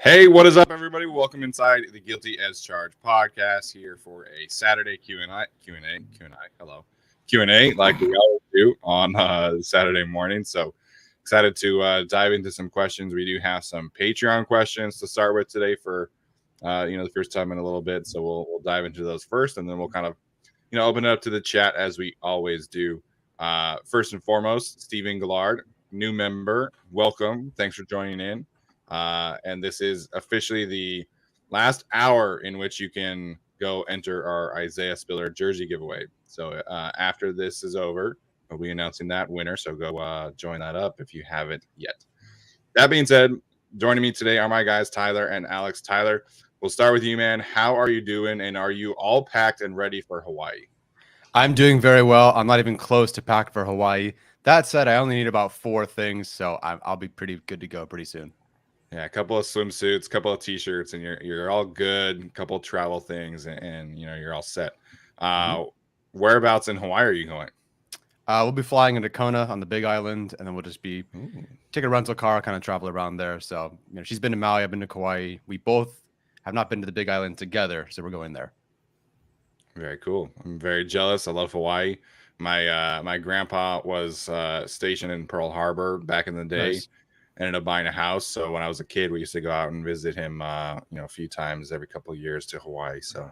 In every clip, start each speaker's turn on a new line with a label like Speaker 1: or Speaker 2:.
Speaker 1: Hey, what is up, everybody? Welcome inside the Guilty as Charged podcast here for a Saturday Q&A. Hello. Q&A like we always do on Saturday morning. So excited to dive into some questions. We do have some Patreon questions to start with today for the first time in a little bit. So we'll dive into those first, and then we'll kind of open it up to the chat as we always do. First and foremost, Stephen Gillard, new member. Welcome. Thanks for joining in. And this is officially the last hour in which you can go enter our Isaiah Spiller jersey giveaway. So after this is over, we'll be announcing that winner. So go join that up if you haven't yet. That being said, joining me today are my guys, Tyler and Alex. Tyler, we'll start with you, man. How are you doing? And are you all packed and ready for Hawaii?
Speaker 2: I'm doing very well. I'm not even close to packed for Hawaii. That said, I only need about 4 things, so I'll be pretty good to go pretty soon.
Speaker 1: Yeah, a couple of swimsuits, a couple of t-shirts, and you're all good. A couple of travel things, and you're all set. Whereabouts in Hawaii are you going?
Speaker 2: We'll be flying into Kona on the Big Island, and then we'll just be take a rental car, kind of travel around there. So she's been to Maui, I've been to Kauai. We both have not been to the Big Island together, so we're going there.
Speaker 1: Very cool. I'm very jealous. I love Hawaii. My grandpa was stationed in Pearl Harbor back in the day. Nice. Ended up buying a house. So when I was a kid, we used to go out and visit him, a few times every couple of years to Hawaii. So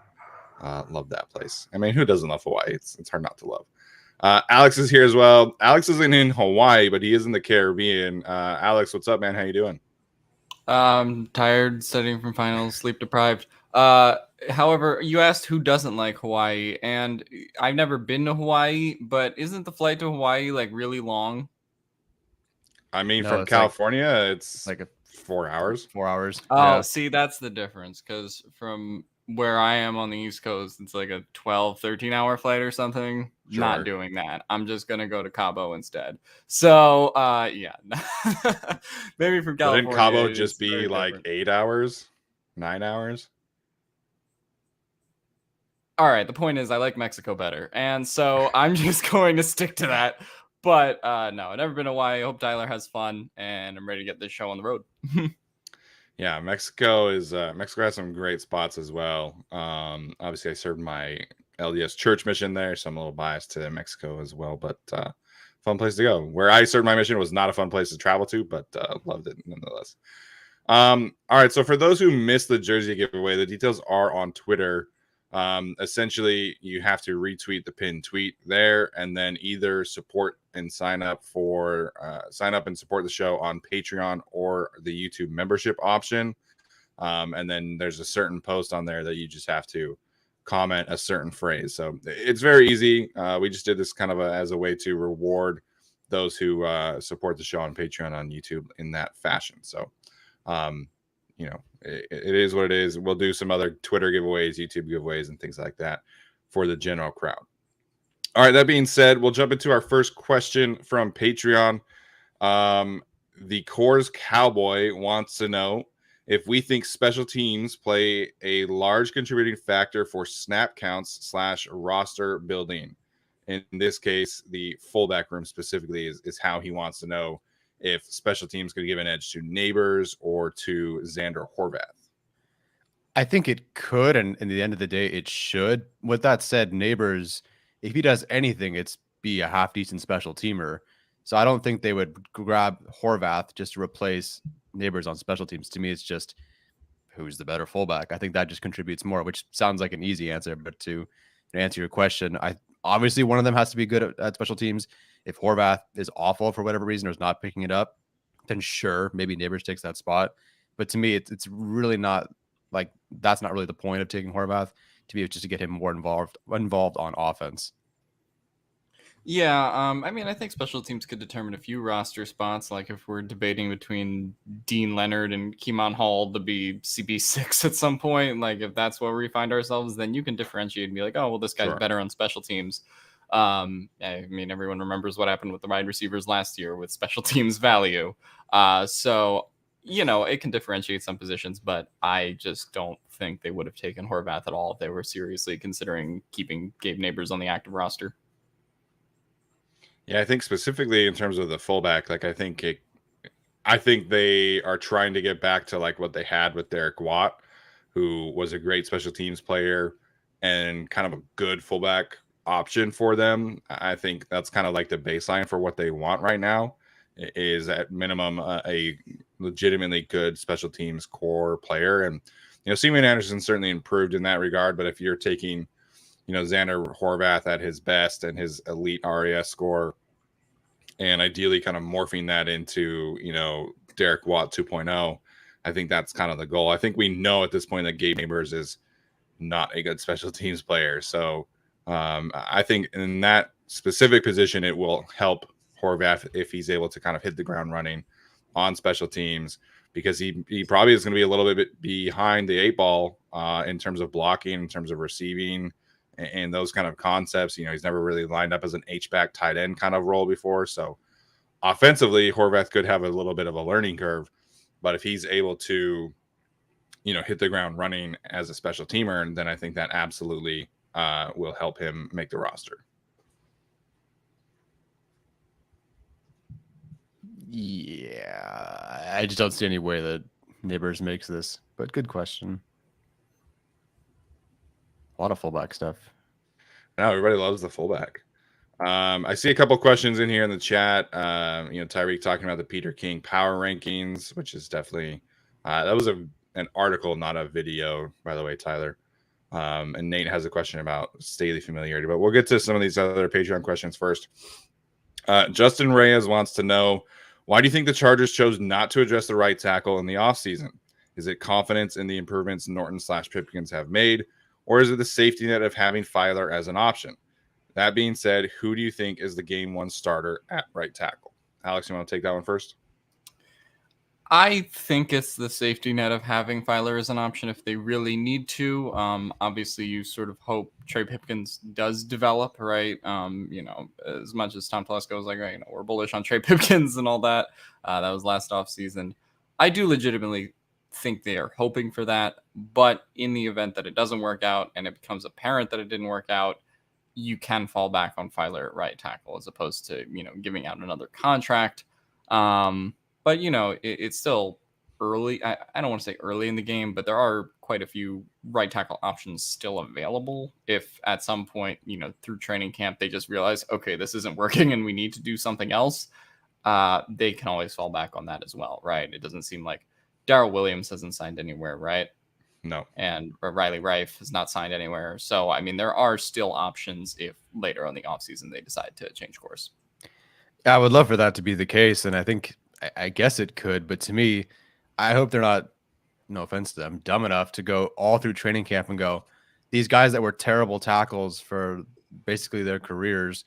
Speaker 1: love that place. I mean, who doesn't love Hawaii? It's hard not to love. Alex is here as well. Alex isn't in Hawaii, but he is in the Caribbean. Alex, what's up, man? How you doing?
Speaker 3: Tired, studying from finals, sleep deprived. However, you asked who doesn't like Hawaii, and I've never been to Hawaii, but isn't the flight to Hawaii like really long?
Speaker 1: I mean, from California, it's
Speaker 2: like
Speaker 1: 4 hours.
Speaker 2: 4 hours.
Speaker 3: Oh,
Speaker 2: yeah.
Speaker 3: See, that's the difference. Because from where I am on the East Coast, it's like a 12, 13-hour flight or something. Sure. Not doing that. I'm just going to go to Cabo instead. So, yeah. Maybe from California.
Speaker 1: Wouldn't Cabo just be like 8 hours? 9 hours?
Speaker 3: All right. The point is I like Mexico better. And so I'm just going to stick to that. But no, I've never been to Hawaii. I hope Tyler has fun, and I'm ready to get this show on the road.
Speaker 1: Yeah, Mexico has some great spots as well. Obviously, I served my LDS church mission there, so I'm a little biased to Mexico as well. But fun place to go. Where I served my mission was not a fun place to travel to, but loved it nonetheless. All right, so for those who missed the jersey giveaway, the details are on Twitter. Essentially, you have to retweet the pinned tweet there, and then either support and sign up and support the show on Patreon or the YouTube membership option. And then there's a certain post on there that you just have to comment a certain phrase. So it's very easy. We just did this kind of as a way to reward those who support the show on Patreon on YouTube in that fashion. So, it is what it is. We'll do some other Twitter giveaways, YouTube giveaways, and things like that for the general crowd. All right, that being said, we'll jump into our first question from Patreon. The Coors Cowboy wants to know if we think special teams play a large contributing factor for snap counts / roster building. In this case, the fullback room specifically is how he wants to know if special teams could give an edge to Neighbors or to Xander Horvath.
Speaker 2: I think it could, and in the end of the day, it should. With that said, Neighbors, if he does anything, it's be a half decent special teamer. So I don't think they would grab Horvath just to replace Neighbors on special teams. To me, it's just who's the better fullback. I think that just contributes more, which sounds like an easy answer, but to answer your question, obviously one of them has to be good at special teams. If Horvath is awful for whatever reason or is not picking it up, then sure, maybe Neighbors takes that spot. But to me, it's really not like that's not really the point of taking Horvath. To me, it's just to get him more involved on offense.
Speaker 3: Yeah, I mean, I think special teams could determine a few roster spots. Like if we're debating between Dean Leonard and Keemon Hall to be CB6 at some point, like if that's where we find ourselves, then you can differentiate and be like, oh, well, this guy's better on special teams. I mean, everyone remembers what happened with the wide receivers last year with special teams value. So, you know, it can differentiate some positions, but I just don't think they would have taken Horvath at all if they were seriously considering keeping Gabe Neighbors on the active roster.
Speaker 1: Yeah, I think specifically in terms of the fullback, like I think they are trying to get back to like what they had with Derek Watt, who was a great special teams player and kind of a good fullback option for them. I think that's kind of like the baseline for what they want right now is at minimum a legitimately good special teams core player. And, you know, Seaman Anderson certainly improved in that regard, but if you're taking, you know, Xander Horvath at his best and his elite RAS score, and ideally kind of morphing that into, you know, Derek Watt 2.0, I think that's kind of the goal. I think we know at this point that Gabe Neighbors is not a good special teams player. So I think in that specific position, it will help Horvath if he's able to kind of hit the ground running on special teams, because he probably is going to be a little bit behind the 8-ball in terms of blocking, in terms of receiving, and those kind of concepts. You know, he's never really lined up as an H-back tight end kind of role before. So offensively, Horvath could have a little bit of a learning curve, but if he's able to, you know, hit the ground running as a special teamer, then I think that absolutely will help him make the roster.
Speaker 2: Yeah, I just don't see any way that Neighbors makes this, but good question. A lot of fullback stuff.
Speaker 1: No, everybody loves the fullback. I see a couple questions in here in the chat. You know, Tyreek talking about the Peter King power rankings, which is definitely that was an article, not a video, by the way, Tyler. And Nate has a question about Staley familiarity, but we'll get to some of these other Patreon questions first. Justin Reyes wants to know, why do you think the Chargers chose not to address the right tackle in the offseason? Is it confidence in the improvements Norton/Pipkins have made, or is it the safety net of having Filer as an option? That being said, who do you think is the game one starter at right tackle? Alex, you want to take that one first?
Speaker 3: I think it's the safety net of having Filer as an option if they really need to. Obviously, you sort of hope Trey Pipkins does develop, right? You know, as much as Tom Telesco was like, you know, we're bullish on Trey Pipkins and all that. That was last offseason. I do legitimately think they are hoping for that. But in the event that it doesn't work out and it becomes apparent that it didn't work out, you can fall back on Filer at right tackle as opposed to, you know, giving out another contract. But, you know, it's still early. I don't want to say early in the game, but there are quite a few right tackle options still available. If at some point, you know, through training camp, they just realize, okay, this isn't working and we need to do something else, they can always fall back on that as well, right? It doesn't seem like Darrell Williams hasn't signed anywhere, right?
Speaker 1: No.
Speaker 3: And Riley Reif has not signed anywhere. So, I mean, there are still options if later on the offseason they decide to change course.
Speaker 2: I would love for that to be the case. And I guess it could. But to me, I hope they're not, no offense to them, dumb enough to go all through training camp and go, these guys that were terrible tackles for basically their careers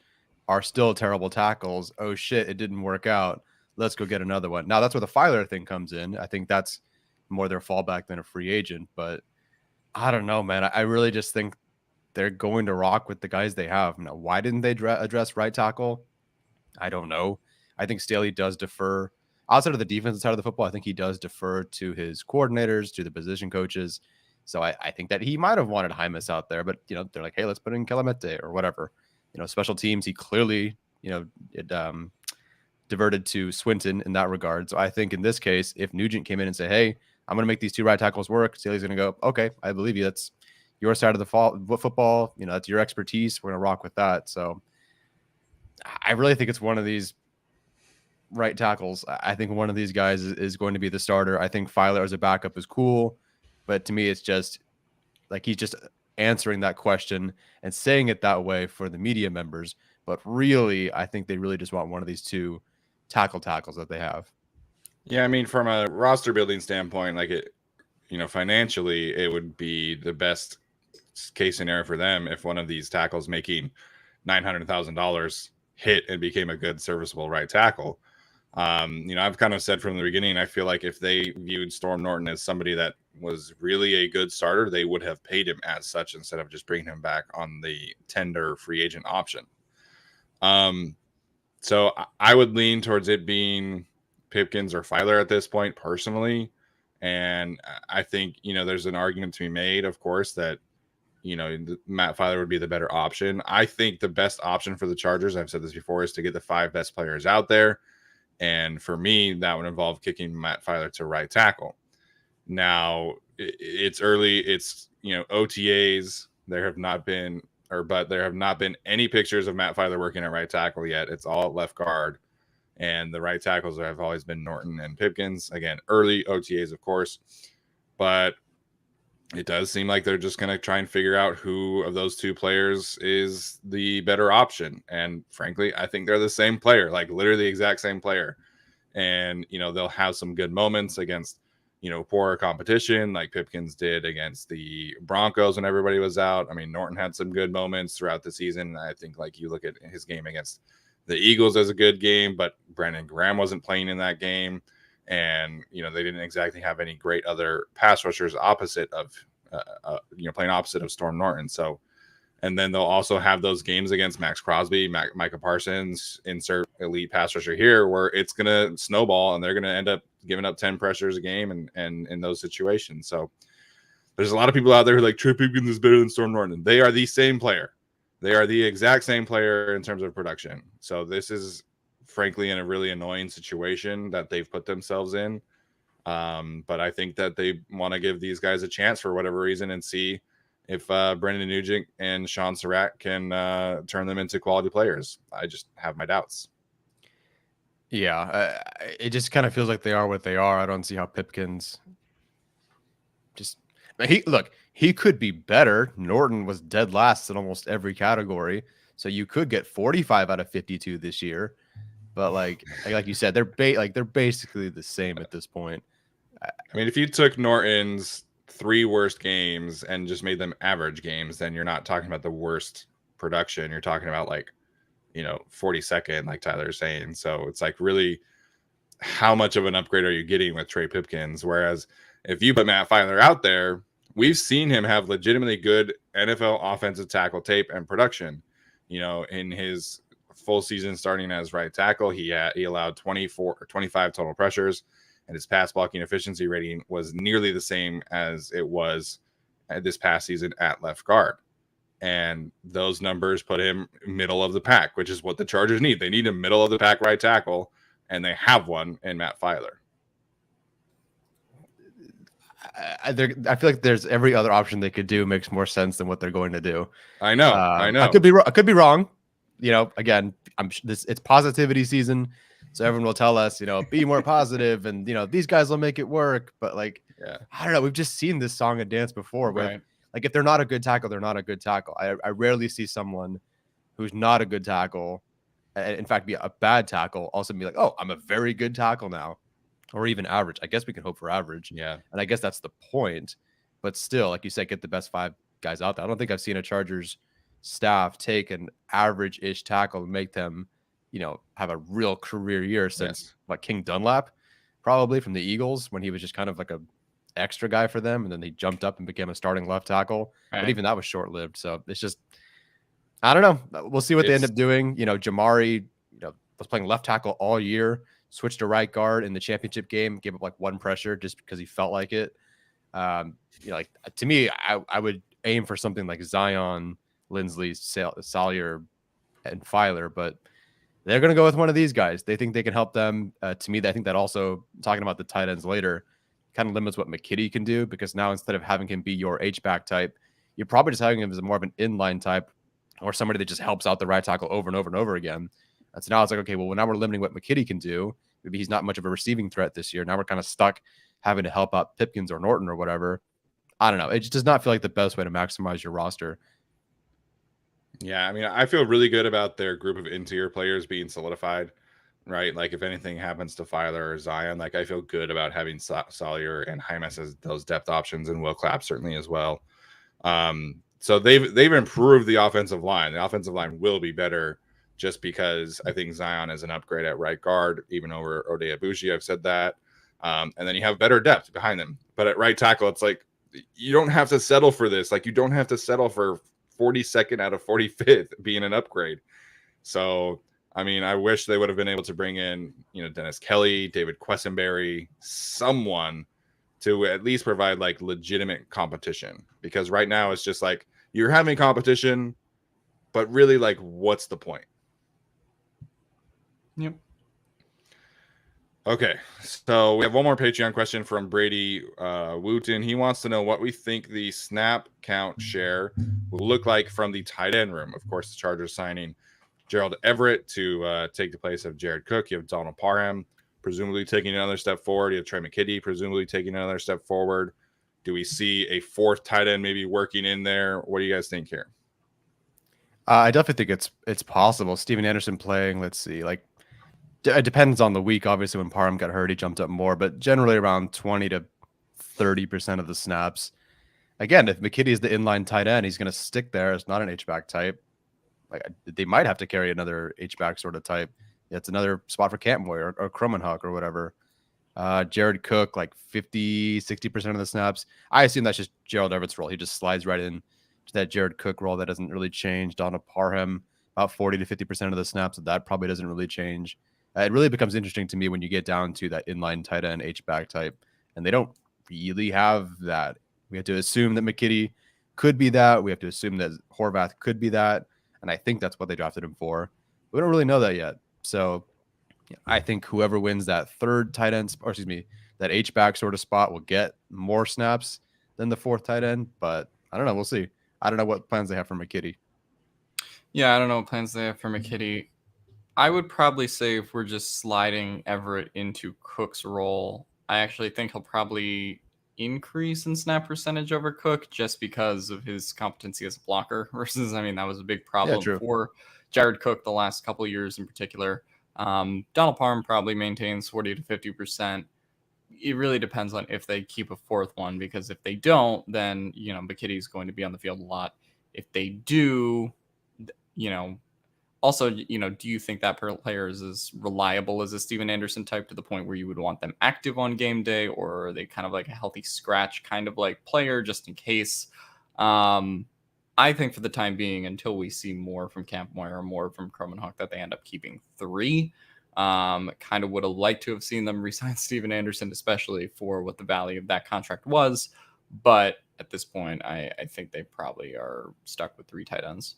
Speaker 2: are still terrible tackles. Oh, shit, it didn't work out. Let's go get another one. Now, that's where the Filer thing comes in. I think that's more their fallback than a free agent, but I don't know, man. I really just think they're going to rock with the guys they have. Now, why didn't they address right tackle? I don't know. I think Staley does defer outside of the defensive side of the football. I think he does defer to his coordinators, to the position coaches. So I think that he might have wanted Hymas out there, but you know, they're like, hey, let's put in Kelamete or whatever. You know, special teams, he clearly, you know, it diverted to Swinton in that regard. So I think in this case, if Nugent came in and said, hey, I'm going to make these two right tackles work, Staley's going to go, okay, I believe you. That's your side of the football. You know, that's your expertise. We're going to rock with that. So I really think it's one of these right tackles. I think one of these guys is going to be the starter. I think Filer as a backup is cool, but to me, it's just like he's just answering that question and saying it that way for the media members. But really, I think they really just want one of these two tackles that they have.
Speaker 1: Yeah, I mean, from a roster building standpoint, like it, financially, it would be the best case scenario for them if one of these tackles making $900,000 hit and became a good serviceable right tackle. I've kind of said from the beginning, I feel like if they viewed Storm Norton as somebody that was really a good starter, they would have paid him as such instead of just bringing him back on the tender free agent option. So I would lean towards it being Pipkins or Filer at this point personally. And I think, there's an argument to be made, of course, that, Matt Filer would be the better option. I think the best option for the Chargers, I've said this before, is to get the 5 best players out there. And for me, that would involve kicking Matt Filer to right tackle. Now, it's early. It's, OTAs. There have not been any pictures of Matt Filer working at right tackle yet. It's all left guard. And the right tackles have always been Norton and Pipkins. Again, early OTAs, of course. But it does seem like they're just going to try and figure out who of those two players is the better option. And frankly, I think they're the same player, like literally the exact same player. And, they'll have some good moments against, poorer competition like Pipkins did against the Broncos when everybody was out. I mean, Norton had some good moments throughout the season. I think like you look at his game against the Eagles as a good game, but Brandon Graham wasn't playing in that game. And, they didn't exactly have any great other pass rushers opposite of, playing opposite of Storm Norton. So, and then they'll also have those games against Max Crosby, Micah Parsons, insert elite pass rusher here, where it's going to snowball and they're going to end up giving up 10 pressures a game and in those situations. So there's a lot of people out there who are like, Trey Pipkins is better than Storm Norton. They are the same player. They are the exact same player in terms of production. So this is frankly in a really annoying situation that they've put themselves in. But I think that they want to give these guys a chance for whatever reason and see if Brendan Nugent and Sean Surratt can turn them into quality players. I just have my doubts.
Speaker 2: Yeah, it just kind of feels like they are what they are. I don't see how Pipkins he could be better. Norton was dead last in almost every category. So you could get 45 out of 52 this year. But like you said, they're basically the same at this point.
Speaker 1: I mean, if you took Norton's 3 worst games and just made them average games, then you're not talking about the worst production. You're talking about 42nd, like Tyler's saying. So it's like really how much of an upgrade are you getting with Trey Pipkins? Whereas if you put Matt Filer out there, we've seen him have legitimately good NFL offensive tackle tape and production. In his full season starting as right tackle, he allowed 24 or 25 total pressures, and his pass blocking efficiency rating was nearly the same as it was this past season at left guard. And those numbers put him middle of the pack, which is what the Chargers need. They need a middle of the pack right tackle, and they have one in Matt Filer.
Speaker 2: I feel like there's every other option they could do makes more sense than what they're going to do.
Speaker 1: I know. I
Speaker 2: could be wrong. Again, it's positivity season, so everyone will tell us, be more positive, and these guys will make it work. But I don't know. We've just seen this song and dance before. Right. Like if they're not a good tackle, they're not a good tackle. I rarely see someone who's not a good tackle, in fact, be a bad tackle, also be like, oh, I'm a very good tackle now. Or even average. I guess we can hope for average.
Speaker 1: Yeah.
Speaker 2: And I guess that's the point. But still, like you said, get the best 5 guys out there. I don't think I've seen a Chargers staff take an average-ish tackle and make them, have a real career year since King Dunlap, probably from the Eagles, when he was just kind of like a extra guy for them. And then they jumped up and became a starting left tackle. Right. But even that was short-lived. So it's just, I don't know. We'll see what they end up doing. Jamari, was playing left tackle all year. Switched to right guard in the championship game, gave up 1 pressure just because he felt like it. To me, I would aim for something like Zion, Lindsley, Salyer, and Filer, but they're going to go with one of these guys. They think they can help them. To me, I think that also, talking about the tight ends later, kind of limits what McKitty can do, because now instead of having him be your H-back type, you're probably just having him as more of an inline type or somebody that just helps out the right tackle over and over and over again. And so now it's like, okay, well, now we're limiting what McKitty can do. Maybe he's not much of a receiving threat this year. Now we're kind of stuck having to help out Pipkins or Norton or whatever. I don't know. It just does not feel like the best way to maximize your roster.
Speaker 1: Yeah, I mean, I feel really good about their group of interior players being solidified, right? Like, if anything happens to Filer or Zion, like, I feel good about having Sawyer and Hymas as those depth options, and Will Clapp certainly as well. So they've improved the offensive line. The offensive line will be better just because I think Zion is an upgrade at right guard, even over Ode Abuji. I've said that. And then you have better depth behind them. But at right tackle, it's like, you don't have to settle for this. Like, you don't have to settle for 42nd out of 45th being an upgrade. So, I mean, I wish they would have been able to bring in, Dennis Kelly, David Quessenberry, someone to at least provide like legitimate competition, because right now it's just like you're having competition, but really, like, what's the point?
Speaker 3: Yep.
Speaker 1: Okay, so we have one more Patreon question from Brady Wooten. He wants to know what we think the snap count share will look like from the tight end room. Of course, the Chargers signing Gerald Everett to take the place of Jared Cook. You have Donald Parham presumably taking another step forward. You have Trey McKitty presumably taking another step forward. Do we see a fourth tight end maybe working in there? What do you guys think here?
Speaker 2: I definitely think it's possible. Steven Anderson playing, let's see, like, it depends on the week. Obviously, when Parham got hurt, he jumped up more, but generally around 20 to 30% of the snaps. Again, if McKitty is the inline tight end, he's going to stick there. It's not an H-back type. Like, they might have to carry another H-back sort of type. It's another spot for Campboy or Krummenhoek or whatever. Jared Cook, like 50, 60% of the snaps. I assume that's just Gerald Everett's role. He just slides right in to that Jared Cook role. That doesn't really change. Donald Parham, about 40 to 50% of the snaps. That probably doesn't really change. It really becomes interesting to me when you get down to that inline tight end H-back type, and they don't really have that. We have to assume that McKitty could be that. We have to assume that Horvath could be that, and I think that's what they drafted him for. We don't really know that yet. So I think whoever wins that third tight end, or excuse me, that H-back sort of spot will get more snaps than the fourth tight end, but I don't know. We'll see. I don't know what plans they have for McKitty.
Speaker 3: Yeah, I don't know what plans they have for McKitty. I would probably say if we're just sliding Everett into Cook's role, I actually think he'll probably increase in snap percentage over Cook just because of his competency as a blocker versus, I mean, that was a big problem for Jared Cook the last couple of years in particular. Donald Parham probably maintains 40 to 50%. It really depends on if they keep a fourth one, because if they don't, then, McKitty is going to be on the field a lot. If they do, also, do you think that player is as reliable as a Steven Anderson type to the point where you would want them active on game day, or are they kind of like a healthy scratch kind of like player just in case? I think for the time being, until we see more from Campmoy or more from Krummenhoek, that they end up keeping 3. Kind of would have liked to have seen them resign Steven Anderson, especially for what the value of that contract was. But at this point, I think they probably are stuck with 3 tight ends.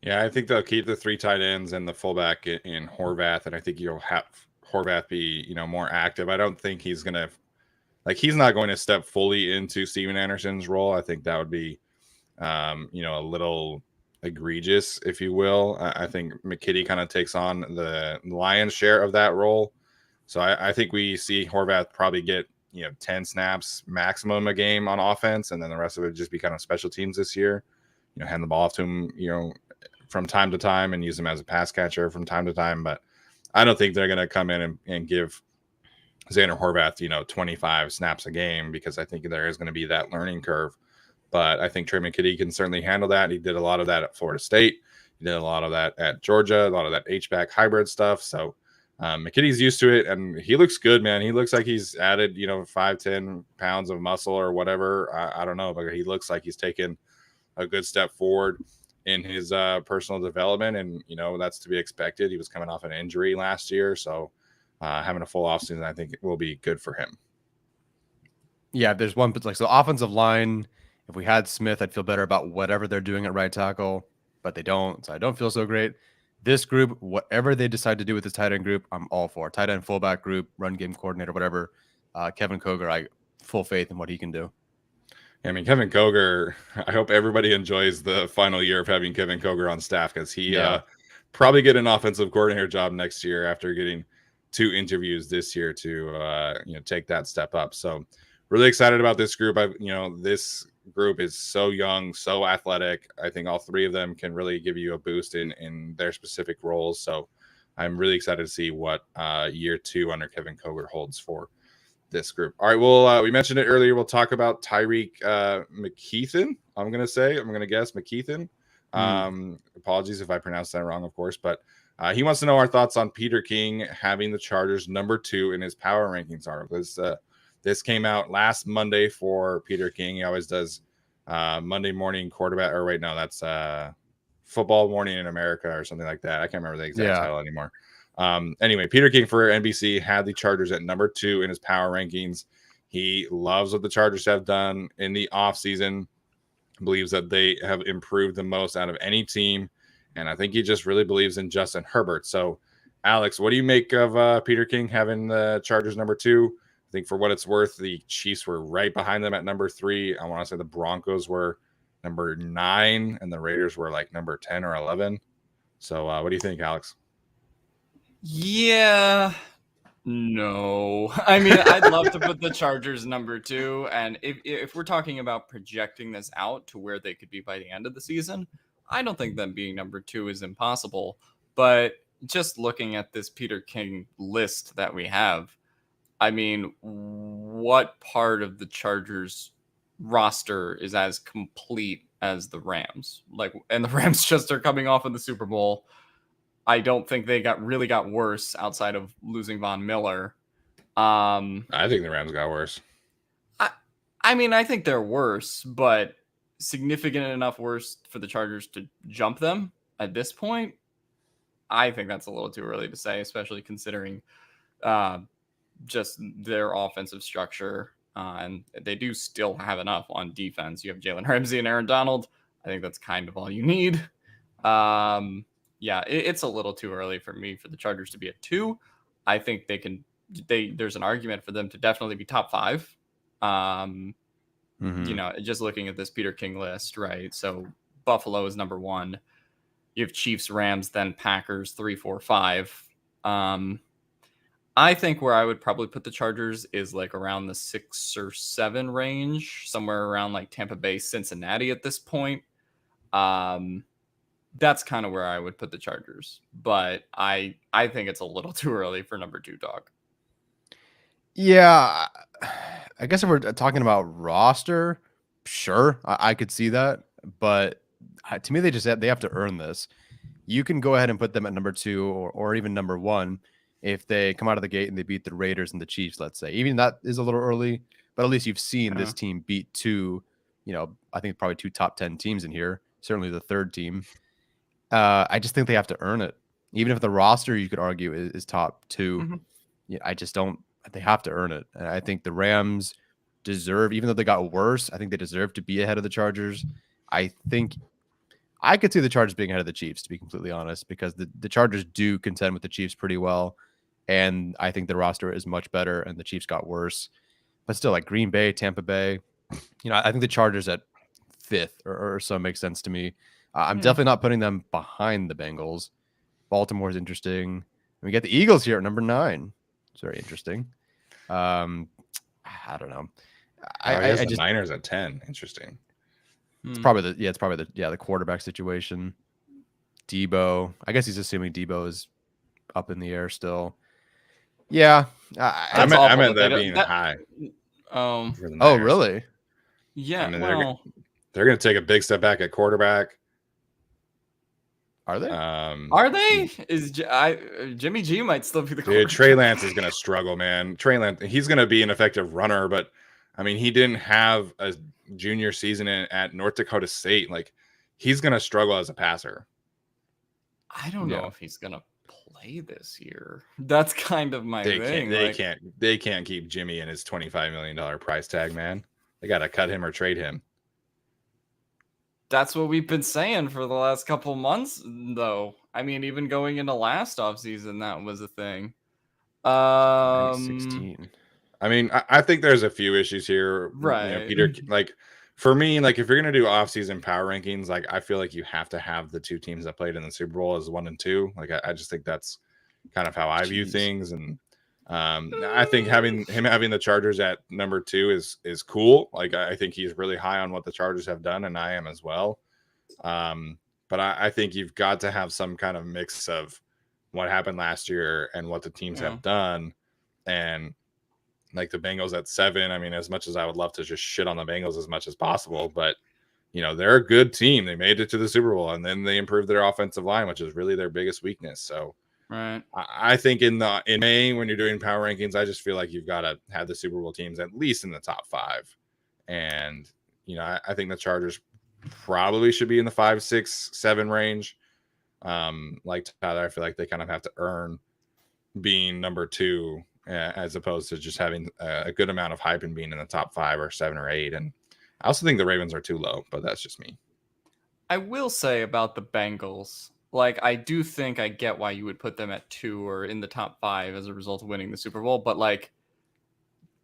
Speaker 1: Yeah, I think they'll keep the 3 tight ends and the fullback in Horvath, and I think you'll have Horvath be, more active. I don't think he's going to, he's not going to step fully into Steven Anderson's role. I think that would be, a little egregious, if you will. I think McKitty kind of takes on the lion's share of that role. So I think we see Horvath probably get, 10 snaps maximum a game on offense, and then the rest of it just be kind of special teams this year. Hand the ball off to him, from time to time, and use him as a pass catcher from time to time. But I don't think they're going to come in and give Xander Horvath, 25 snaps a game, because I think there is going to be that learning curve. But I think Trey McKitty can certainly handle that. He did a lot of that at Florida State. He did a lot of that at Georgia, a lot of that H-back hybrid stuff. So McKitty's used to it, and he looks good, man. He looks like he's added, 5-10 pounds of muscle or whatever. I don't know, but he looks like he's taken a good step forward in his personal development, and that's to be expected. He was coming off an injury last year, so having a full offseason, I think, will be good for him.
Speaker 2: Yeah, there's one, but so offensive line, if we had Smith, I'd feel better about whatever they're doing at right tackle, but they don't, so I don't feel so great. This group, whatever they decide to do with this tight end group, I'm all for. Tight end fullback group, run game coordinator, whatever. Kevin Koger, I full faith in what he can do.
Speaker 1: I mean, Kevin Koger, I hope everybody enjoys the final year of having Kevin Koger on staff, because he probably get an offensive coordinator job next year after getting 2 interviews this year to take that step up. So really excited about this group. This group is so young, so athletic. I think all 3 of them can really give you a boost in their specific roles. So I'm really excited to see what year 2 under Kevin Koger holds for this group. All right, well, we mentioned it earlier. We'll talk about Tyreek McKeithen. I'm going to guess McKeithen. Apologies if I pronounced that wrong, of course, but he wants to know our thoughts on Peter King having the Chargers number 2 in his power rankings article. This came out last Monday for Peter King. He always does Monday morning quarterback, or wait, no, that's Football Morning in America or something like that. I can't remember the exact title anymore. Anyway, Peter King for NBC had the Chargers at number 2 in his power rankings. He loves what the Chargers have done in the offseason, believes that they have improved the most out of any team, and I think he just really believes in Justin Herbert. So, Alex, what do you make of Peter King having the Chargers number 2? I think for what it's worth, the Chiefs were right behind them at number 3. I want to say the Broncos were number 9, and the Raiders were like number 10 or 11. So what do you think, Alex?
Speaker 3: Yeah, no. I mean, I'd love to put the Chargers number 2, and if we're talking about projecting this out to where they could be by the end of the season, I don't think them being number 2 is impossible. But just looking at this Peter King list that we have, I mean, what part of the Chargers roster is as complete as the Rams? And the Rams just are coming off of the Super Bowl. I don't think they got worse outside of losing Von Miller.
Speaker 1: I think the Rams got worse.
Speaker 3: I mean, I think they're worse, but significant enough worse for the Chargers to jump them at this point. I think that's a little too early to say, especially considering just their offensive structure. And they do still have enough on defense. You have Jalen Ramsey and Aaron Donald. I think that's kind of all you need. It's a little too early for me for the Chargers to be at 2. I think there's an argument for them to definitely be top 5. Just looking at this Peter King list, right? So Buffalo is number 1. You have Chiefs, Rams, then Packers, 3, 4, 5. I think where I would probably put the Chargers is like around the 6 or 7 range, somewhere around like Tampa Bay, Cincinnati at this point. That's kind of where I would put the Chargers, but I think it's a little too early for number 2, dog.
Speaker 2: Yeah, I guess if we're talking about roster, sure, I could see that, but to me, they have to earn this. You can go ahead and put them at number 2 or even number 1 if they come out of the gate and they beat the Raiders and the Chiefs, let's say. Even that is a little early, but at least you've seen this team beat 2, I think probably 2 top 10 teams in here, certainly the 3rd team. I just think they have to earn it. Even if the roster, you could argue, is top 2, I just don't. They have to earn it. And I think the Rams deserve, even though they got worse, I think they deserve to be ahead of the Chargers. I think I could see the Chargers being ahead of the Chiefs, to be completely honest, because the Chargers do contend with the Chiefs pretty well. And I think the roster is much better and the Chiefs got worse. But still, like Green Bay, Tampa Bay, I think the Chargers at 5th or so makes sense to me. I'm definitely not putting them behind the Bengals. Baltimore is interesting. And we get the Eagles here at number 9. It's very interesting. I don't know.
Speaker 1: I just the Niners at 10. Interesting.
Speaker 2: It's probably the quarterback situation. Debo. I guess he's assuming Debo is up in the air still. Yeah.
Speaker 1: I meant that being high.
Speaker 2: Oh, really?
Speaker 3: Yeah.
Speaker 1: They're going to take a big step back at quarterback.
Speaker 2: Are they?
Speaker 3: Are they? Jimmy G might still be the quarterback.
Speaker 1: Dude, Trey Lance is going to struggle, man. Trey Lance, he's going to be an effective runner, but I mean, he didn't have a junior season at North Dakota State. Like, he's going to struggle as a passer.
Speaker 3: I don't know if he's going to play this year. That's kind of my thing.
Speaker 1: They can't keep Jimmy and his $25 million price tag, man. They got to cut him or trade him.
Speaker 3: That's what we've been saying for the last couple months, though. I mean, even going into last offseason, that was a thing.
Speaker 2: 16.
Speaker 1: I mean, I think there's a few issues here.
Speaker 3: Right.
Speaker 1: Peter, like, for me, like if you're gonna do off-season power rankings, like I feel like you have to have the two teams that played in the Super Bowl as 1 and 2. Like I just think that's kind of how I view things, and I think having the Chargers at number 2 is cool. Like I think he's really high on what the Chargers have done, and I am as well. But I think you've got to have some kind of mix of what happened last year and what the teams have done, and like the Bengals at 7. I mean, as much as I would love to just shit on the Bengals as much as possible, but they're a good team. They made it to the Super Bowl, and then they improved their offensive line, which is really their biggest weakness. So
Speaker 3: right.
Speaker 1: I think in May, when you're doing power rankings, I just feel like you've got to have the Super Bowl teams at least in the top 5. And, I think the Chargers probably should be in the 5, 6, 7 range. Like Tyler, I feel like they kind of have to earn being number 2 as opposed to just having a good amount of hype and being in the top 5 or 7 or 8. And I also think the Ravens are too low, but that's just me.
Speaker 3: I will say about the Bengals, like I do think I get why you would put them at 2 or in the top 5 as a result of winning the Super Bowl, but like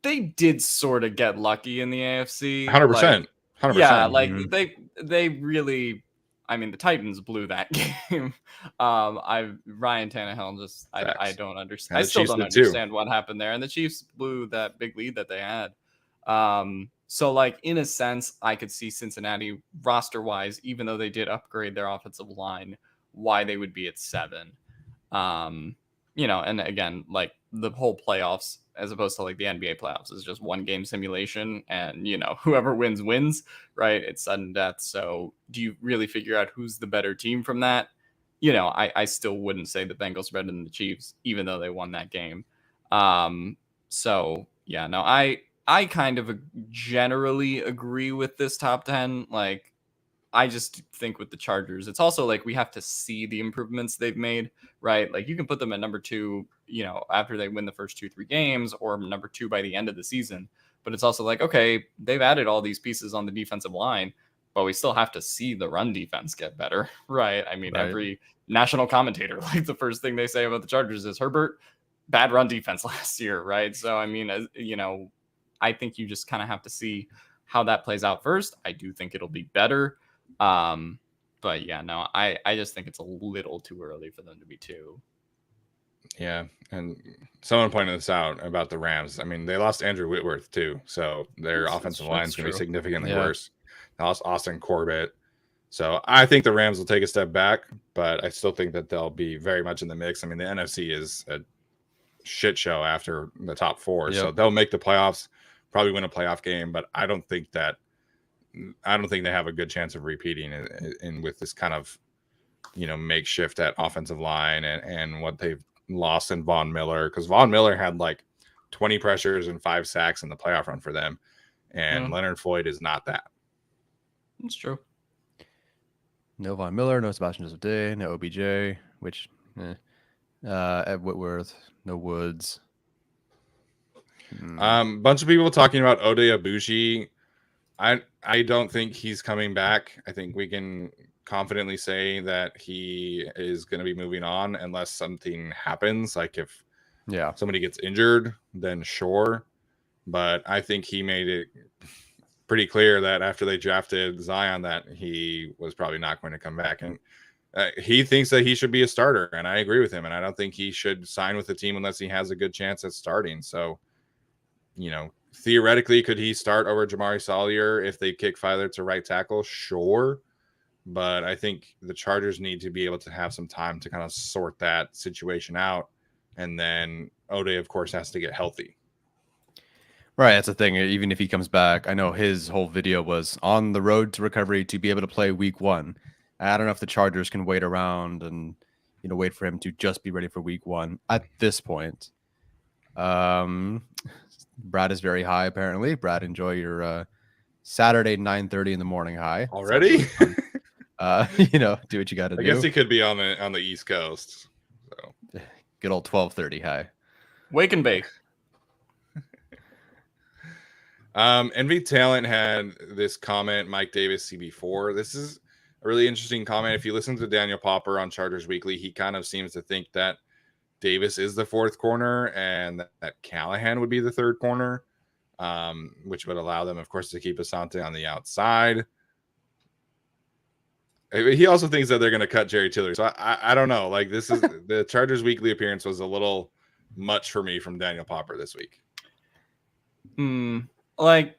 Speaker 3: they did sort of get lucky in the AFC.
Speaker 1: 100%. 100%.
Speaker 3: Yeah, like they really, I mean, the Titans blew that game. Ryan Tannehill just I don't understand. I still don't understand what happened there. And the Chiefs blew that big lead that they had. So like in a sense, I could see Cincinnati roster wise, even though they did upgrade their offensive line, why they would be at 7. And again, like the whole playoffs, as opposed to like the NBA playoffs, is just one game simulation, and whoever wins, right? It's sudden death. So do you really figure out who's the better team from that? I still wouldn't say the Bengals are better than the Chiefs, even though they won that game. So yeah, no, I kind of generally agree with this top 10. Like, I just think with the Chargers, it's also like we have to see the improvements they've made, right? Like you can put them at number 2, after they win the first 2-3 games, or number 2 by the end of the season. But it's also like, okay, they've added all these pieces on the defensive line, but we still have to see the run defense get better, right? I mean, every national commentator, like the first thing they say about the Chargers is Herbert, bad run defense last year, right? So, I mean, I think you just kind of have to see how that plays out first. I do think it'll be better. But yeah, no, I just think it's a little too early for them to be 2.
Speaker 1: Yeah, and someone pointed this out about the Rams. I mean, they lost Andrew Whitworth too, so their offensive line is going to be significantly worse. They lost Austin Corbett, so I think the Rams will take a step back, but I still think that they'll be very much in the mix. I mean, the NFC is a shit show after the top 4, so they'll make the playoffs, probably win a playoff game, but I don't think they have a good chance of repeating in with this kind of makeshift at offensive line and what they've lost in Von Miller, because Von Miller had like 20 pressures and 5 sacks in the playoff run for them, and Leonard Floyd is not that.
Speaker 3: That's true.
Speaker 2: No Von Miller, no Sebastian Joseph Day, no OBJ, which Ed Whitworth, no Woods.
Speaker 1: Bunch of people talking about Ode Abushi. I don't think he's coming back. I think we can confidently say that he is going to be moving on unless something happens. Like if somebody gets injured, then sure. But I think he made it pretty clear that after they drafted Zion that he was probably not going to come back. And he thinks that he should be a starter. And I agree with him. And I don't think he should sign with the team unless he has a good chance at starting. So, theoretically, could he start over Jamari Salyer if they kick Filer to right tackle? Sure. But I think the Chargers need to be able to have some time to kind of sort that situation out. And then Ode, of course, has to get healthy.
Speaker 2: Right. That's the thing. Even if he comes back, I know his whole video was on the road to recovery to be able to play week 1. I don't know if the Chargers can wait around and, wait for him to just be ready for week 1 at this point. Brad is very high, apparently. Brad, enjoy your Saturday 9:30 in the morning high.
Speaker 1: Already?
Speaker 2: Do what you got to do.
Speaker 1: I guess he could be on the East Coast. So
Speaker 2: good old 12:30 high.
Speaker 3: Wake and bake.
Speaker 1: Envy Talent had this comment, Mike Davis CB4. This is a really interesting comment. If you listen to Daniel Popper on Chargers Weekly, he kind of seems to think that Davis is the 4th corner and that Callahan would be the 3rd corner. which would allow them, of course, to keep Asante on the outside. He also thinks that they're going to cut Jerry Tillery. So I don't know. Like, this is the Chargers' weekly appearance was a little much for me from Daniel Popper this week.
Speaker 3: Like,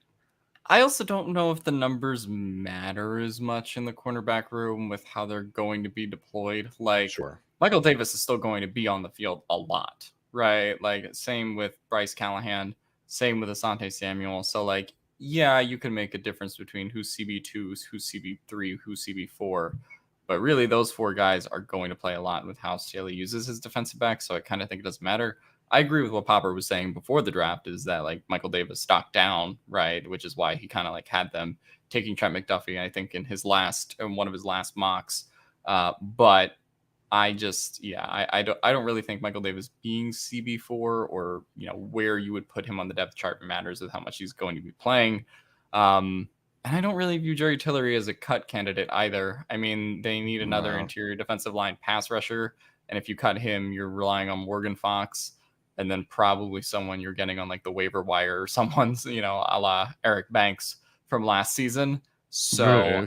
Speaker 3: I also don't know if the numbers matter as much in the cornerback room with how they're going to be deployed. Like,
Speaker 1: Sure.
Speaker 3: Michael Davis is still going to be on the field a lot, right? Like, same with Bryce Callahan, same with Asante Samuel. So, like, yeah, you can make a difference between who's CB2, who's CB3, who's CB4. But really, those four guys are going to play a lot with how Staley uses his defensive back. So I kind of think it doesn't matter. I agree with what Popper was saying before the draft, is that like Michael Davis stocked down, right? Which is why he kind of like had them taking Trent McDuffie, I think, in one of his last mocks. But I just, I don't really think Michael Davis being CB4 or, where you would put him on the depth chart matters with how much he's going to be playing. And I don't really view Jerry Tillery as a cut candidate either. I mean, they need another interior defensive line pass rusher. And if you cut him, you're relying on Morgan Fox and then probably someone you're getting on like the waiver wire or someone's, a la Eric Banks from last season. So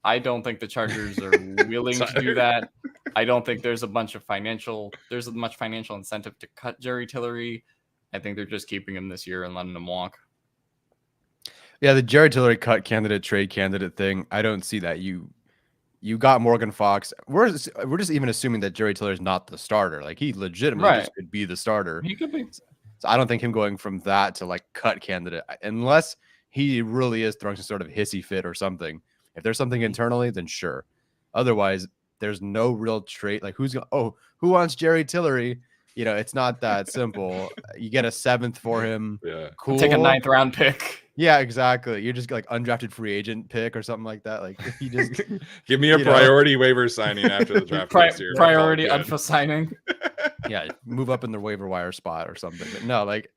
Speaker 3: I don't think the Chargers are willing to do that. I don't think there's much financial incentive to cut Jerry Tillery. I think they're just keeping him this year and letting him walk.
Speaker 2: Yeah, the Jerry Tillery cut candidate, trade candidate thing, I don't see that. You got Morgan Fox. We're just even assuming that Jerry Tillery is not the starter. Like, he legitimately just could be the starter.
Speaker 3: He could be.
Speaker 2: So I don't think him going from that to like cut candidate, unless he really is throwing some sort of hissy fit or something. If there's something internally, then sure. Otherwise, there's no real trait. Like, who wants Jerry Tillery? It's not that simple. You get a 7th for him.
Speaker 1: Yeah.
Speaker 2: Cool.
Speaker 3: Take a 9th round pick.
Speaker 2: Yeah, exactly. You're just like undrafted free agent pick or something like that. Like, if you just
Speaker 1: give me a priority waiver signing after the draft next year.
Speaker 3: Priority UNFA signing.
Speaker 2: Yeah, move up in the waiver wire spot or something. But no, like,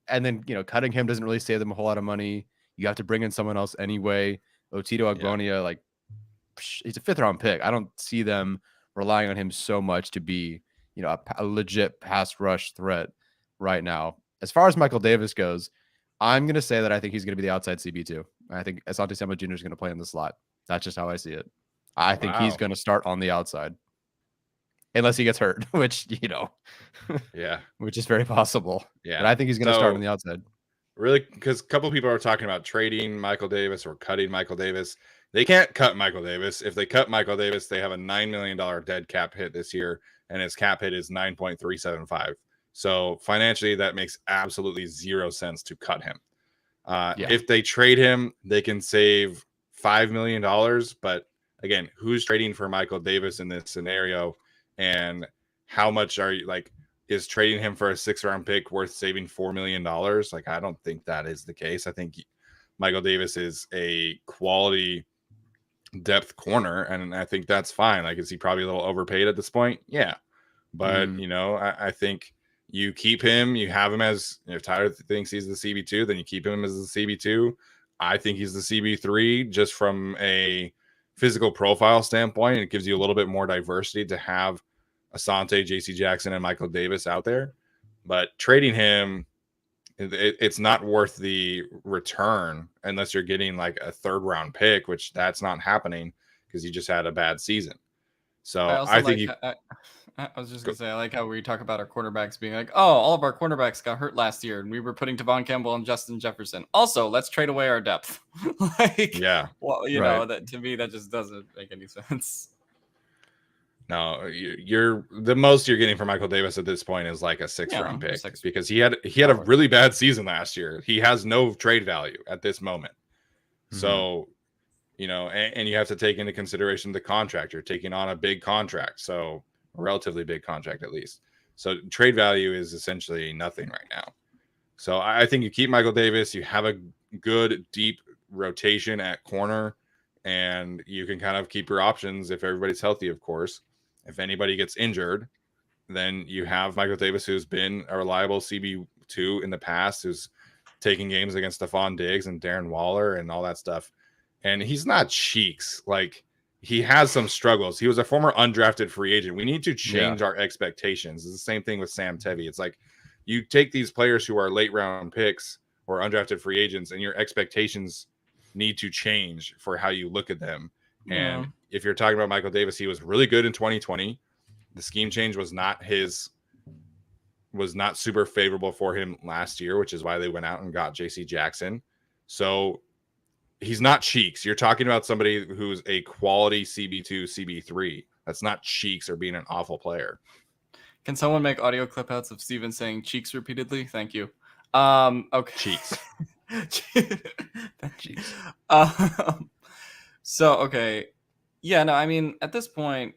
Speaker 2: and then cutting him doesn't really save them a whole lot of money. You have to bring in someone else anyway. Otito Agbonia, like, he's a 5th round pick. I don't see them relying on him so much to be, a legit pass rush threat right now. As far as Michael Davis goes, I'm going to say that I think he's going to be the outside CB2. I think Asante Samuel Jr. is going to play in the slot. That's just how I see it. I think he's going to start on the outside. Unless he gets hurt, which, which is very possible.
Speaker 1: Yeah.
Speaker 2: But I think he's going to start on the outside.
Speaker 1: Really, because a couple of people are talking about trading Michael Davis or cutting Michael Davis. They can't cut Michael Davis. If they cut Michael Davis, they have a $9 million dead cap hit this year, and his cap hit is 9.375. So financially, that makes absolutely zero sense to cut him. If they trade him, they can save $5 million. But again, who's trading for Michael Davis in this scenario? And how much are you like? Is trading him for a 6th round pick worth saving $4 million? Like, I don't think that is the case. I think Michael Davis is a quality depth corner, and I think that's fine. Like, is he probably a little overpaid at this point? Yeah. But, I think you keep him, you have him as, if Tyler thinks he's the CB2, then you keep him as the CB2. I think he's the CB3 just from a physical profile standpoint. It gives you a little bit more diversity to have Asante, JC Jackson, and Michael Davis out there. But trading him, it's not worth the return unless you're getting like a 3rd round pick, which that's not happening because you just had a bad season. So I think
Speaker 3: I was just going to say, I like how we talk about our quarterbacks being like, oh, all of our quarterbacks got hurt last year and we were putting Devon Campbell and Justin Jefferson. Also, let's trade away our depth. Well, that to me, that just doesn't make any sense.
Speaker 1: No, you're the most you're getting from Michael Davis at this point is like a 6th round pick because he had a really bad season last year. He has no trade value at this moment. Mm-hmm. So, and you have to take into consideration the contract. You're taking on a big contract, so a relatively big contract at least. So trade value is essentially nothing right now. So I think you keep Michael Davis. You have a good deep rotation at corner, and you can kind of keep your options if everybody's healthy, of course. If anybody gets injured, then you have Michael Davis, who's been a reliable CB2 in the past, who's taking games against Stephon Diggs and Darren Waller and all that stuff. And he's not cheeks. Like, he has some struggles. He was a former undrafted free agent. We need to change our expectations. It's the same thing with Sam Tevy. It's like you take these players who are late round picks or undrafted free agents, and your expectations need to change for how you look at them. And if you're talking about Michael Davis, he was really good in 2020. The scheme change was not super favorable for him last year, which is why they went out and got JC Jackson. So he's not cheeks. You're talking about somebody who's a quality CB2, CB3. That's not cheeks or being an awful player.
Speaker 3: Can someone make audio clip outs of Steven saying cheeks repeatedly? Thank you. Okay.
Speaker 1: Cheeks.
Speaker 3: Cheeks. So, okay. Yeah, no, I mean, at this point,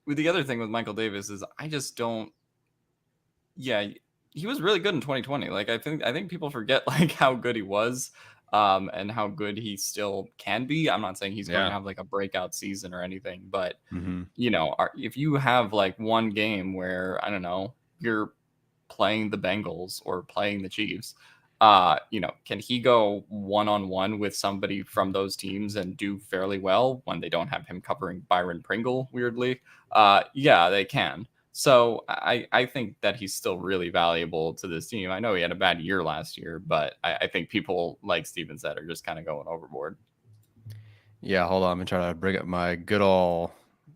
Speaker 3: with the other thing with Michael Davis is I just don't. Yeah, he was really good in 2020. Like, I think people forget like how good he was, and how good he still can be. I'm not saying he's going to have like a breakout season or anything, but you know, if you have like one game where, I don't know, you're playing the Bengals or playing the Chiefs, you know, can he go one-on-one with somebody from those teams and do fairly well when they don't have him covering Byron Pringle, weirdly? Yeah, they can. So I think that he's still really valuable to this team. I know he had a bad year last year, but I think people, like Steven said, are just kind of going overboard.
Speaker 2: Yeah, hold on. I'm going to try to bring up my good old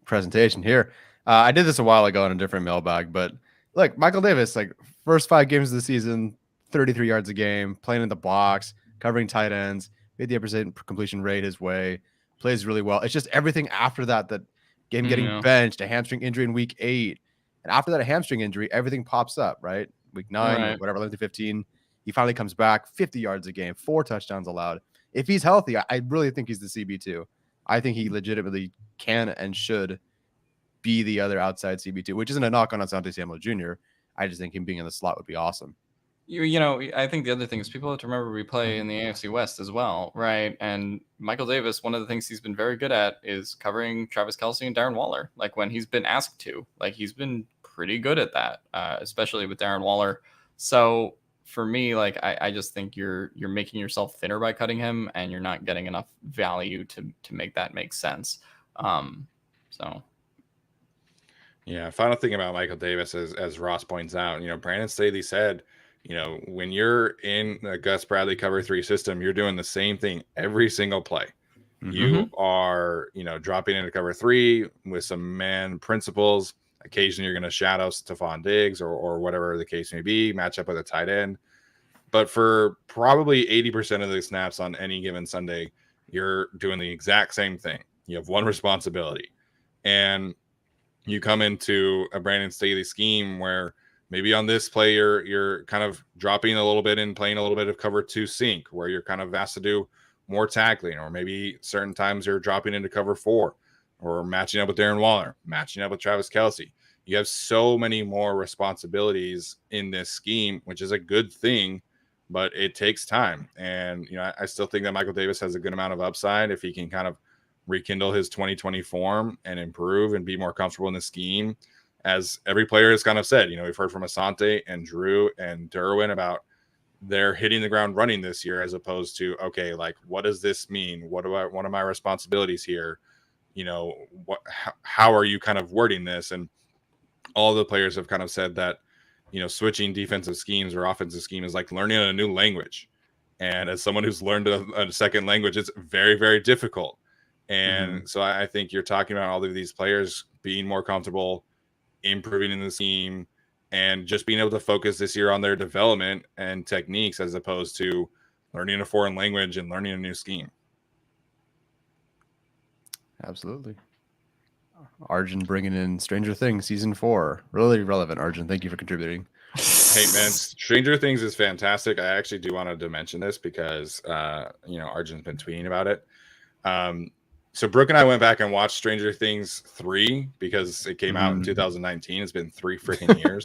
Speaker 2: presentation here. I did this a while ago in a different mailbag, but look, Michael Davis, like first 5 games of the season, 33 yards a game, playing in the box, covering tight ends, 58% completion rate his way, plays really well. It's just everything after that game getting benched, a hamstring injury in week 8. And after that hamstring injury, everything pops up, right? Week 9, whatever, 11 to 15, he finally comes back, 50 yards a game, 4 touchdowns allowed. If he's healthy, I really think he's the CB2. I think he legitimately can and should be the other outside CB2, which isn't a knock on Asante Samuel Jr. I just think him being in the slot would be awesome.
Speaker 3: You know, I think the other thing is people have to remember we play in the AFC West as well, right? And Michael Davis, one of the things he's been very good at is covering Travis Kelce and Darren Waller. Like when he's been asked to, like he's been pretty good at that, especially with Darren Waller. So for me, like I just think you're making yourself thinner by cutting him, and you're not getting enough value to make that make sense. So.
Speaker 1: Yeah, final thing about Michael Davis, as Ross points out, you know, Brandon Staley said, you know, when you're in the Gus Bradley cover 3 system, you're doing the same thing every single play. You are, you know, dropping into cover 3 with some man principles. Occasionally, you're going to shadow Stephon Diggs or whatever the case may be, match up with a tight end. But for probably 80% of the snaps on any given Sunday, you're doing the exact same thing. You have one responsibility. And you come into a Brandon Staley scheme where maybe on this play you're kind of dropping a little bit and playing a little bit of cover 2 sync, where you're kind of asked to do more tackling, or maybe certain times you're dropping into cover 4 or matching up with Darren Waller, matching up with Travis Kelce. You have so many more responsibilities in this scheme, which is a good thing, but it takes time. And, you know, I still think that Michael Davis has a good amount of upside if he can kind of rekindle his 2020 form and improve and be more comfortable in the scheme. As every player has kind of said, you know, we've heard from Asante and Drew and Derwin about they're hitting the ground running this year, as opposed to, okay, like, what does this mean? What are my responsibilities here? You know, how are you kind of wording this? And all the players have kind of said that, you know, switching defensive schemes or offensive scheme is like learning a new language. And as someone who's learned a second language, it's very, very difficult. And so I think you're talking about all of these players being more comfortable, improving in the scheme, and just being able to focus this year on their development and techniques, as opposed to learning a foreign language and learning a new scheme.
Speaker 2: Absolutely. Arjun bringing in Stranger Things season 4. Really relevant, Arjun. Thank you for contributing.
Speaker 1: Hey, man, Stranger Things is fantastic. I actually do want to mention this because, you know, Arjun's been tweeting about it. So Brooke and I went back and watched Stranger Things 3 because it came out in 2019. It's been 3 freaking years.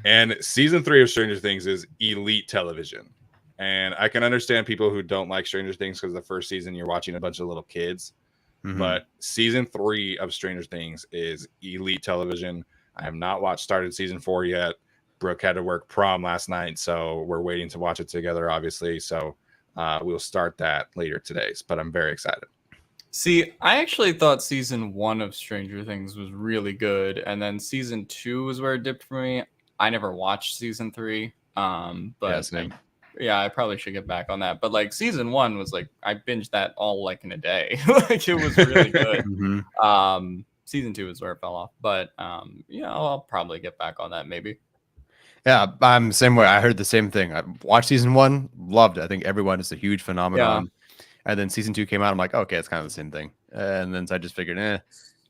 Speaker 1: And season 3 of Stranger Things is elite television. And I can understand people who don't like Stranger Things because the first season you're watching a bunch of little kids. But season 3 of Stranger Things is elite television. I have not started season 4 yet. Brooke had to work prom last night, so we're waiting to watch it together, obviously. So we'll start that later today. But I'm very excited.
Speaker 3: See, I actually thought season 1 of Stranger Things was really good, and then season 2 was where it dipped for me. I never watched season 3, but Yeah, I probably should get back on that. But like season 1 was like I binged that all like in a day. Like it was really good. Season 2 is where it fell off. But yeah, I'll probably get back on that maybe.
Speaker 2: Yeah, I'm the same way. I heard the same thing. I watched season 1, loved it. I think everyone is a huge phenomenon. And then season 2 came out. I'm like, okay, it's kind of the same thing. And then so I just figured,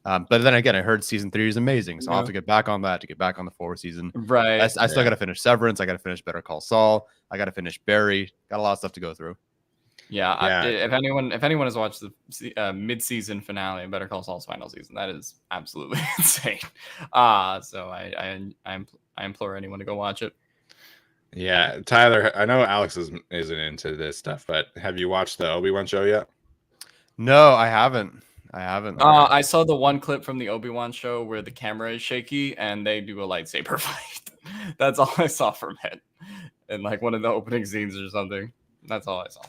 Speaker 2: But then again, I heard season 3 is amazing, so I'll have to get back on that to get back on the 4th season.
Speaker 3: Right.
Speaker 2: I still got to finish Severance. I got to finish Better Call Saul. I got to finish Barry. Got a lot of stuff to go through.
Speaker 3: Yeah. If anyone has watched the mid-season finale of Better Call Saul's final season, that is absolutely insane. So I implore anyone to go watch it.
Speaker 1: Yeah, Tyler, I know Alex isn't into this stuff, but have you watched the Obi-Wan show yet?
Speaker 2: No, I haven't.
Speaker 3: I saw the one clip from the Obi-Wan show where the camera is shaky and they do a lightsaber fight. That's all I saw from it. And like one of the opening scenes or something. That's all I saw.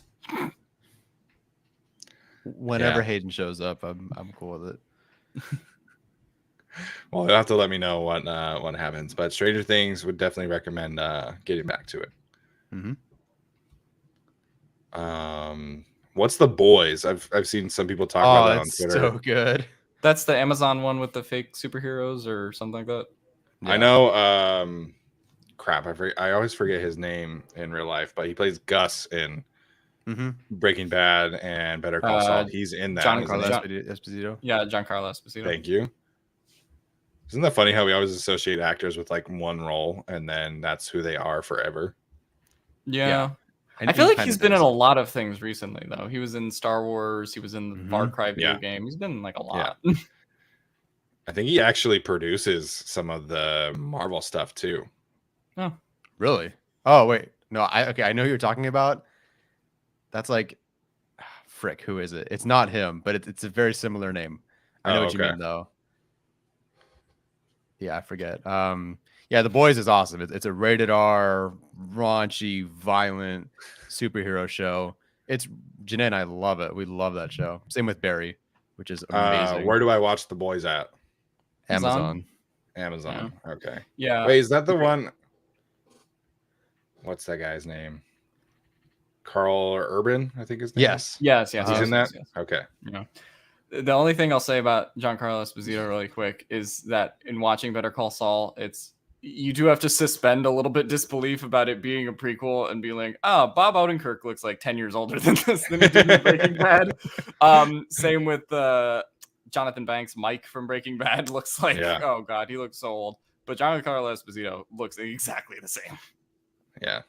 Speaker 2: Whenever Hayden shows up, I'm cool with it.
Speaker 1: Well, you'll have to let me know what happens. But Stranger Things would definitely recommend getting back to it. What's The Boys? I've seen some people talk about that on Twitter.
Speaker 2: So good.
Speaker 3: That's the Amazon one with the fake superheroes or something like that.
Speaker 1: Yeah. I know. Crap, I always forget his name in real life, but he plays Gus in Breaking Bad and Better Call Saul. He's in that.
Speaker 2: Giancarlo Esposito.
Speaker 3: Yeah, Giancarlo Esposito.
Speaker 1: Thank you. Isn't that funny how we always associate actors with like one role and then that's who they are forever?
Speaker 3: Yeah. I feel like he's been in a lot of things recently, though. He was in Star Wars. He was in the Far Cry video game. He's been in like a lot.
Speaker 1: Yeah. I think he actually produces some of the Marvel stuff too.
Speaker 3: Oh,
Speaker 2: really? Oh, wait. No, I know who you're talking about. That's like, frick, who is it? It's not him, but it's a very similar name. I know what you mean, though. Yeah, I forget. Yeah, The Boys is awesome. It's a rated R, raunchy, violent superhero show. It's Janae and I love it. We love that show. Same with Barry, which is amazing.
Speaker 1: Where do I watch The Boys at?
Speaker 2: Amazon.
Speaker 1: Yeah. Okay.
Speaker 3: Yeah.
Speaker 1: Wait, is that the one? What's that guy's name? Carl Urban, I think his name.
Speaker 3: Yes.
Speaker 1: He's in that. Yes. Okay.
Speaker 3: Yeah. The only thing I'll say about Giancarlo Esposito really quick is that in watching Better Call Saul, you do have to suspend a little bit disbelief about it being a prequel and be like, oh, Bob Odenkirk looks like 10 years older than this than he did in Breaking Bad. Same with Jonathan Banks. Mike from Breaking Bad looks like, oh God, he looks so old. But Giancarlo Esposito looks exactly the same.
Speaker 1: Yeah.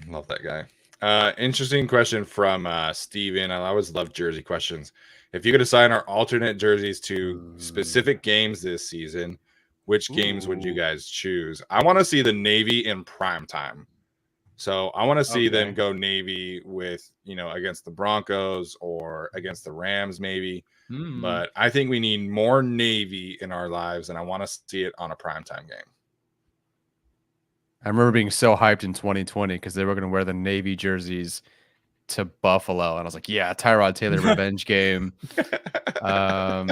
Speaker 1: Love that guy. Interesting question from Steven. I always love jersey questions. If you could assign our alternate jerseys to specific games this season, which games would you guys choose? I want to see the Navy in prime time. So I want to see them go Navy with, against the Broncos or against the Rams, maybe. But I think we need more Navy in our lives, and I want to see it on a primetime game.
Speaker 2: I remember being so hyped in 2020 because they were going to wear the Navy jerseys to Buffalo, and I was like, "Yeah, Tyrod Taylor revenge game." Let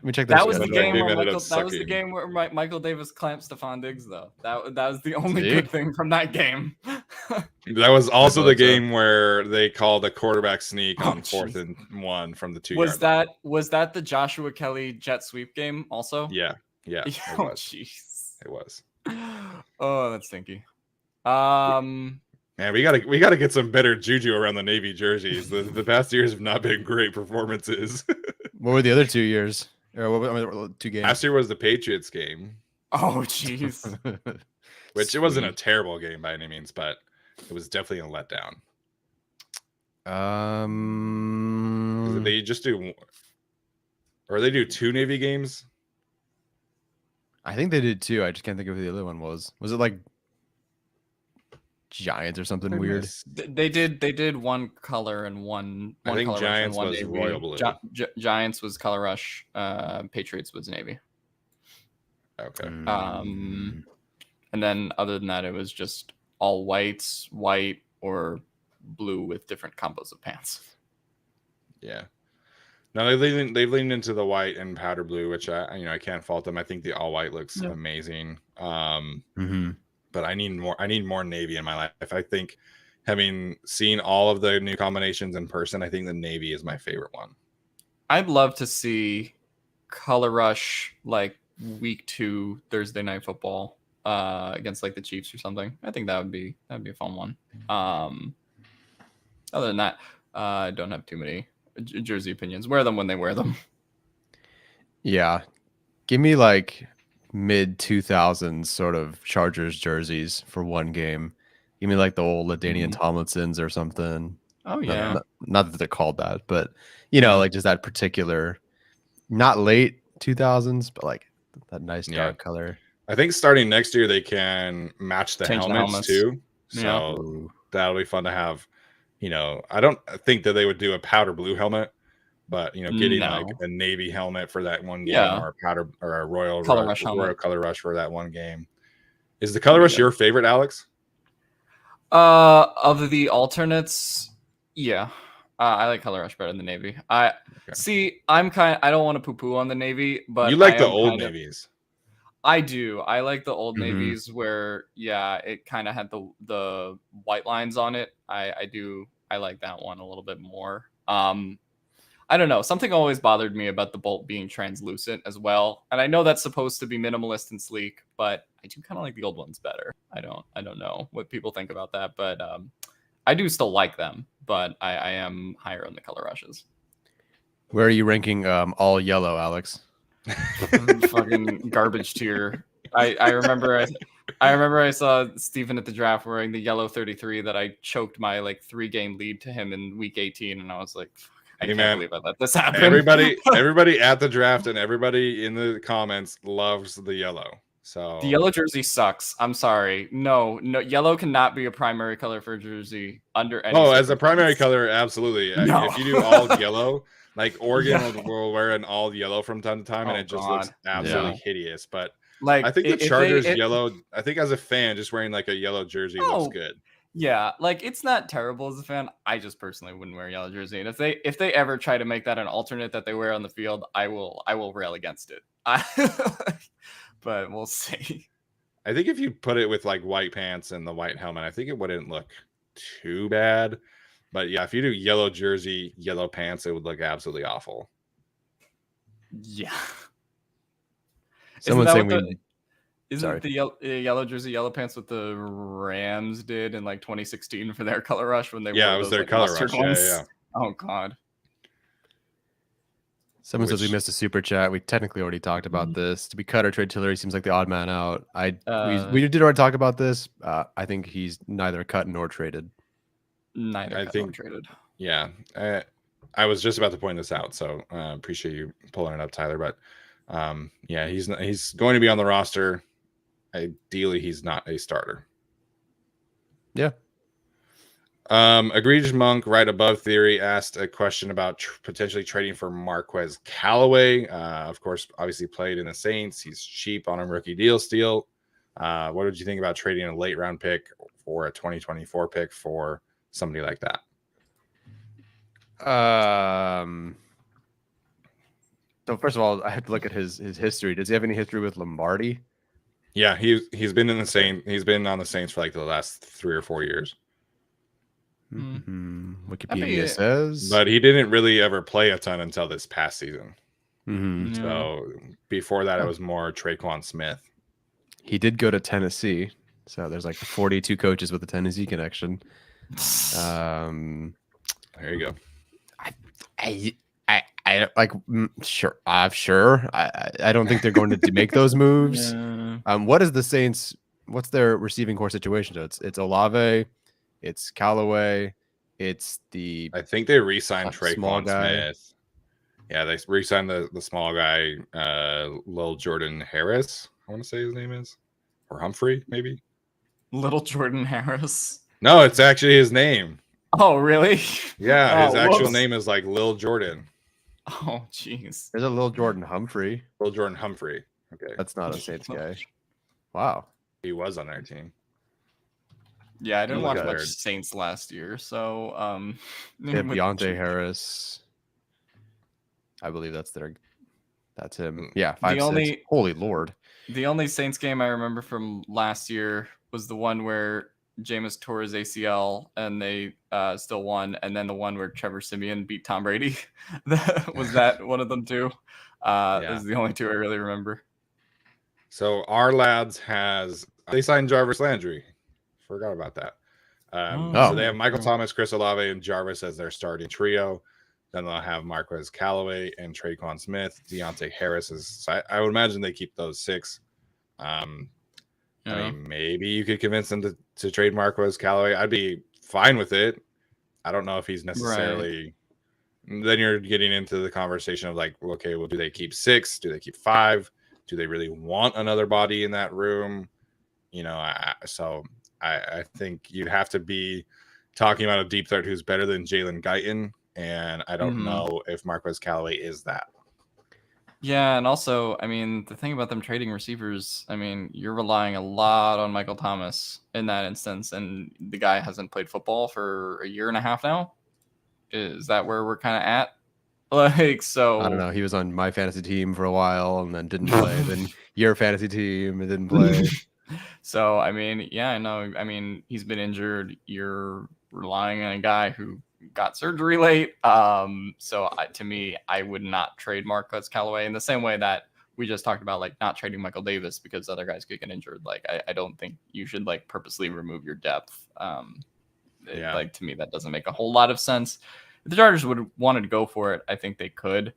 Speaker 2: me check
Speaker 3: that was the game. That was the game where Michael Davis clamped Stephon Diggs, though. That was the only good thing from that game.
Speaker 1: That was also the game where they called a quarterback sneak on 4th and 1 from the 2-yard line.
Speaker 3: Was that the Joshua Kelly jet sweep game? Also,
Speaker 1: yeah.
Speaker 3: Oh, jeez,
Speaker 1: it was.
Speaker 3: Oh, that's stinky.
Speaker 1: Man, we gotta get some better juju around the Navy jerseys. The past years have not been great performances.
Speaker 2: What were the other 2 years? Or what were 2 games?
Speaker 1: Last year was the Patriots game.
Speaker 3: Oh, jeez.
Speaker 1: Which it wasn't a terrible game by any means, but it was definitely a letdown. They just do, or they do 2 Navy games.
Speaker 2: I think they did 2. I just can't think of who the other one was. Was it like Giants or something weird?
Speaker 3: They did one color and one.
Speaker 1: I think
Speaker 3: color
Speaker 1: Giants
Speaker 3: one
Speaker 1: was
Speaker 3: Navy.
Speaker 1: royal blue.
Speaker 3: Giants was color rush. Patriots was navy.
Speaker 1: Okay.
Speaker 3: And then other than that, it was just all whites, white or blue with different combos of pants.
Speaker 1: Yeah. No, they've leaned into the white and powder blue, which I can't fault them. I think the all white looks amazing. but I need more. I need more navy in my life. I think, having seen all of the new combinations in person, I think the navy is my favorite one.
Speaker 3: I'd love to see Color Rush like week 2 Thursday Night Football against like the Chiefs or something. I think that'd be a fun one. Other than that, I don't have too many jersey opinions. Wear them when they wear them.
Speaker 2: Yeah. Give me like mid 2000s sort of Chargers jerseys for one game. Give me like the old LaDainian Tomlinsons or something.
Speaker 3: Oh yeah.
Speaker 2: Not that they're called that, but you know, like just that particular, not late 2000s, but like that nice dark color.
Speaker 1: I think starting next year they can match the
Speaker 3: Change
Speaker 1: helmets too. So that'll be fun to have. You know, I don't think that they would do a powder blue helmet, but you know, getting like a navy helmet for that one game, or a powder or a royal
Speaker 3: color rush helmet.
Speaker 1: Royal color rush for that one game. Is the color rush your favorite, Alex?
Speaker 3: Of the alternates, yeah. I like color rush better than navy. See, I don't want to poo-poo on the navy, but
Speaker 1: you like the old navies.
Speaker 3: I do. I like the old navies where it kind of had the white lines on it. I do. I like that one a little bit more. I don't know. Something always bothered me about the bolt being translucent as well. And I know that's supposed to be minimalist and sleek, but I do kind of like the old ones better. I don't know what people think about that, but I do still like them, but I am higher on the color rushes.
Speaker 2: Where are you ranking all yellow, Alex?
Speaker 3: Fucking garbage tier. I remember I saw Stephen at the draft wearing the yellow 33 that I choked my like 3-game lead to him in week 18, and I was like, I can't believe I let this happen.
Speaker 1: Everybody at the draft and everybody in the comments loves the yellow. So
Speaker 3: the yellow jersey sucks. I'm sorry. No, yellow cannot be a primary color for a jersey under any.
Speaker 1: As a primary color, absolutely. No. If you do all yellow, like Oregon will wear an all yellow from time to time, and it just looks absolutely hideous. But like, I think the Chargers yellow. I think as a fan, just wearing like a yellow jersey looks good.
Speaker 3: Yeah, like it's not terrible as a fan. I just personally wouldn't wear a yellow jersey, and if they ever try to make that an alternate that they wear on the field, I will rail against it. But we'll see.
Speaker 1: I think if you put it with like white pants and the white helmet, I think it wouldn't look too bad. But yeah, if you do yellow jersey, yellow pants, it would look absolutely awful.
Speaker 3: Yeah.
Speaker 2: Someone saying
Speaker 3: the yellow jersey, yellow pants what the Rams did in like 2016 for their color rush when they wore
Speaker 1: it was
Speaker 3: those,
Speaker 1: their
Speaker 3: like,
Speaker 1: color rush. Yeah.
Speaker 3: Oh God.
Speaker 2: Someone says we missed a super chat. We technically already talked about this. To be cut or trade Tillery seems like the odd man out. We did already talk about this. I think he's neither cut nor traded.
Speaker 3: Nor traded.
Speaker 1: Yeah. I was just about to point this out, so appreciate you pulling it up, Tyler. But he's going to be on the roster. Ideally, he's not a starter.
Speaker 2: Yeah.
Speaker 1: Egregious Monk, right above Theory, asked a question about potentially trading for Marquez Callaway. Of course, obviously played in the Saints. He's cheap on a rookie deal still. What would you think about trading a late round pick for a 2024 pick for somebody like that?
Speaker 2: So first of all, I have to look at his history. Does he have any history with Lombardi?
Speaker 1: Yeah, he's been in the Saints. He's been on the Saints for like the last 3 or 4 years.
Speaker 2: Wikipedia says,
Speaker 1: but he didn't really ever play a ton until this past season.
Speaker 2: Mm-hmm.
Speaker 1: So before that, it was more Traquan Smith.
Speaker 2: He did go to Tennessee, so there's like 42 coaches with a Tennessee connection.
Speaker 1: There you go.
Speaker 2: I like sure. I don't think they're going to make those moves. Yeah. What is the Saints? What's their receiving core situation? So it's Olave, it's Callaway, it's the.
Speaker 1: I think they re-signed Traquan Smith. Yeah, they re-signed the small guy, Lil Jordan Harris. I want to say his name is, or Humphrey, maybe.
Speaker 3: Little Jordan Harris.
Speaker 1: No, it's actually his name.
Speaker 3: Oh, really?
Speaker 1: Yeah, his actual name is like Lil Jordan.
Speaker 3: Oh, jeez.
Speaker 2: There's a Lil Jordan Humphrey.
Speaker 1: Lil Jordan Humphrey. Okay.
Speaker 2: That's not a Saints guy. Wow.
Speaker 1: He was on their team.
Speaker 3: Yeah, I didn't watch much Saints last year, so
Speaker 2: Deontay Harris. I believe that's him. Yeah, 5'6". Holy Lord.
Speaker 3: The only Saints game I remember from last year was the one where Jameis tore his ACL and they still won, and then the one where Trevor Siemian beat Tom Brady. Was that one of them too? Those are the only two I really remember.
Speaker 1: So our lads they signed Jarvis Landry. Forgot about that. So they have Michael Thomas, Chris Olave, and Jarvis as their starting trio. Then they'll have Marquez Callaway and Traquan Smith. Deontay Harris is. I would imagine they keep those 6. I mean, maybe you could convince them to trade Marquez Callaway. I'd be fine with it. I don't know if he's necessarily. Right. Then you're getting into the conversation of like, okay, well, do they keep 6? Do they keep 5? Do they really want another body in that room? You know, I think you'd have to be talking about a deep threat who's better than Jalen Guyton, and I don't know if Marquez Callaway is that.
Speaker 3: Yeah, and also, I mean, the thing about them trading receivers, I mean, you're relying a lot on Michael Thomas in that instance, and the guy hasn't played football for a year and a half now. Is that where we're kind of at? Like, so
Speaker 2: I don't know. He was on my fantasy team for a while and then didn't play. Then your fantasy team and didn't play.
Speaker 3: So, I mean, yeah, I know. I mean, he's been injured. You're relying on a guy who got surgery late. So to me, I would not trade Marquez Callaway in the same way that we just talked about, like not trading Michael Davis because other guys could get injured. Like, I don't think you should like purposely remove your depth. Like to me, that doesn't make a whole lot of sense. If the Chargers would wanted to go for it, I think they could.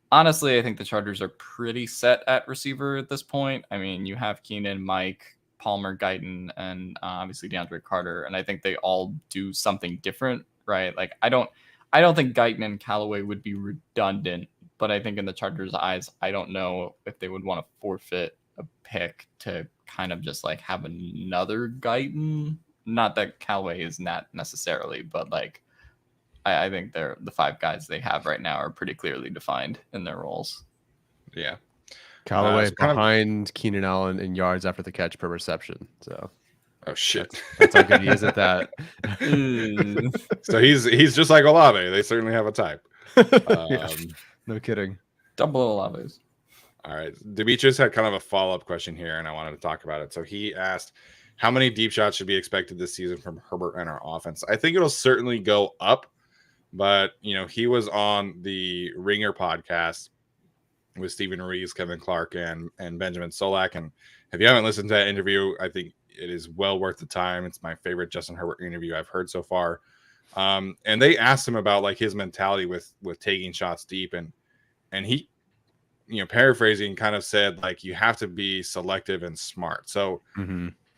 Speaker 3: Honestly, I think the Chargers are pretty set at receiver at this point. I mean, you have Keenan, Mike, Palmer, Guyton, and obviously DeAndre Carter, and I think they all do something different, right? Like I don't think Guyton and Callaway would be redundant, but I think in the Chargers' eyes, I don't know if they would want to forfeit a pick to kind of just like have another Guyton. Not that Callaway is not necessarily, but like I think the 5 guys they have right now are pretty clearly defined in their roles.
Speaker 1: Yeah.
Speaker 2: Callaway behind Keenan Allen in yards after the catch per reception. So,
Speaker 1: oh shit,
Speaker 2: that's how good he is at that.
Speaker 1: So he's just like Olave. They certainly have a type.
Speaker 2: No kidding.
Speaker 3: Double Olaves.
Speaker 1: All right, Demetrius had kind of a follow-up question here, and I wanted to talk about it. So he asked, how many deep shots should be expected this season from Herbert and our offense? I think it'll certainly go up, but you know, he was on the Ringer podcast with Stephen Reeves, Kevin Clark, and Benjamin Solak. And if you haven't listened to that interview, I think it is well worth the time. It's my favorite Justin Herbert interview I've heard so far. And they asked him about like his mentality with taking shots deep, and he, you know, paraphrasing, kind of said like you have to be selective and smart. So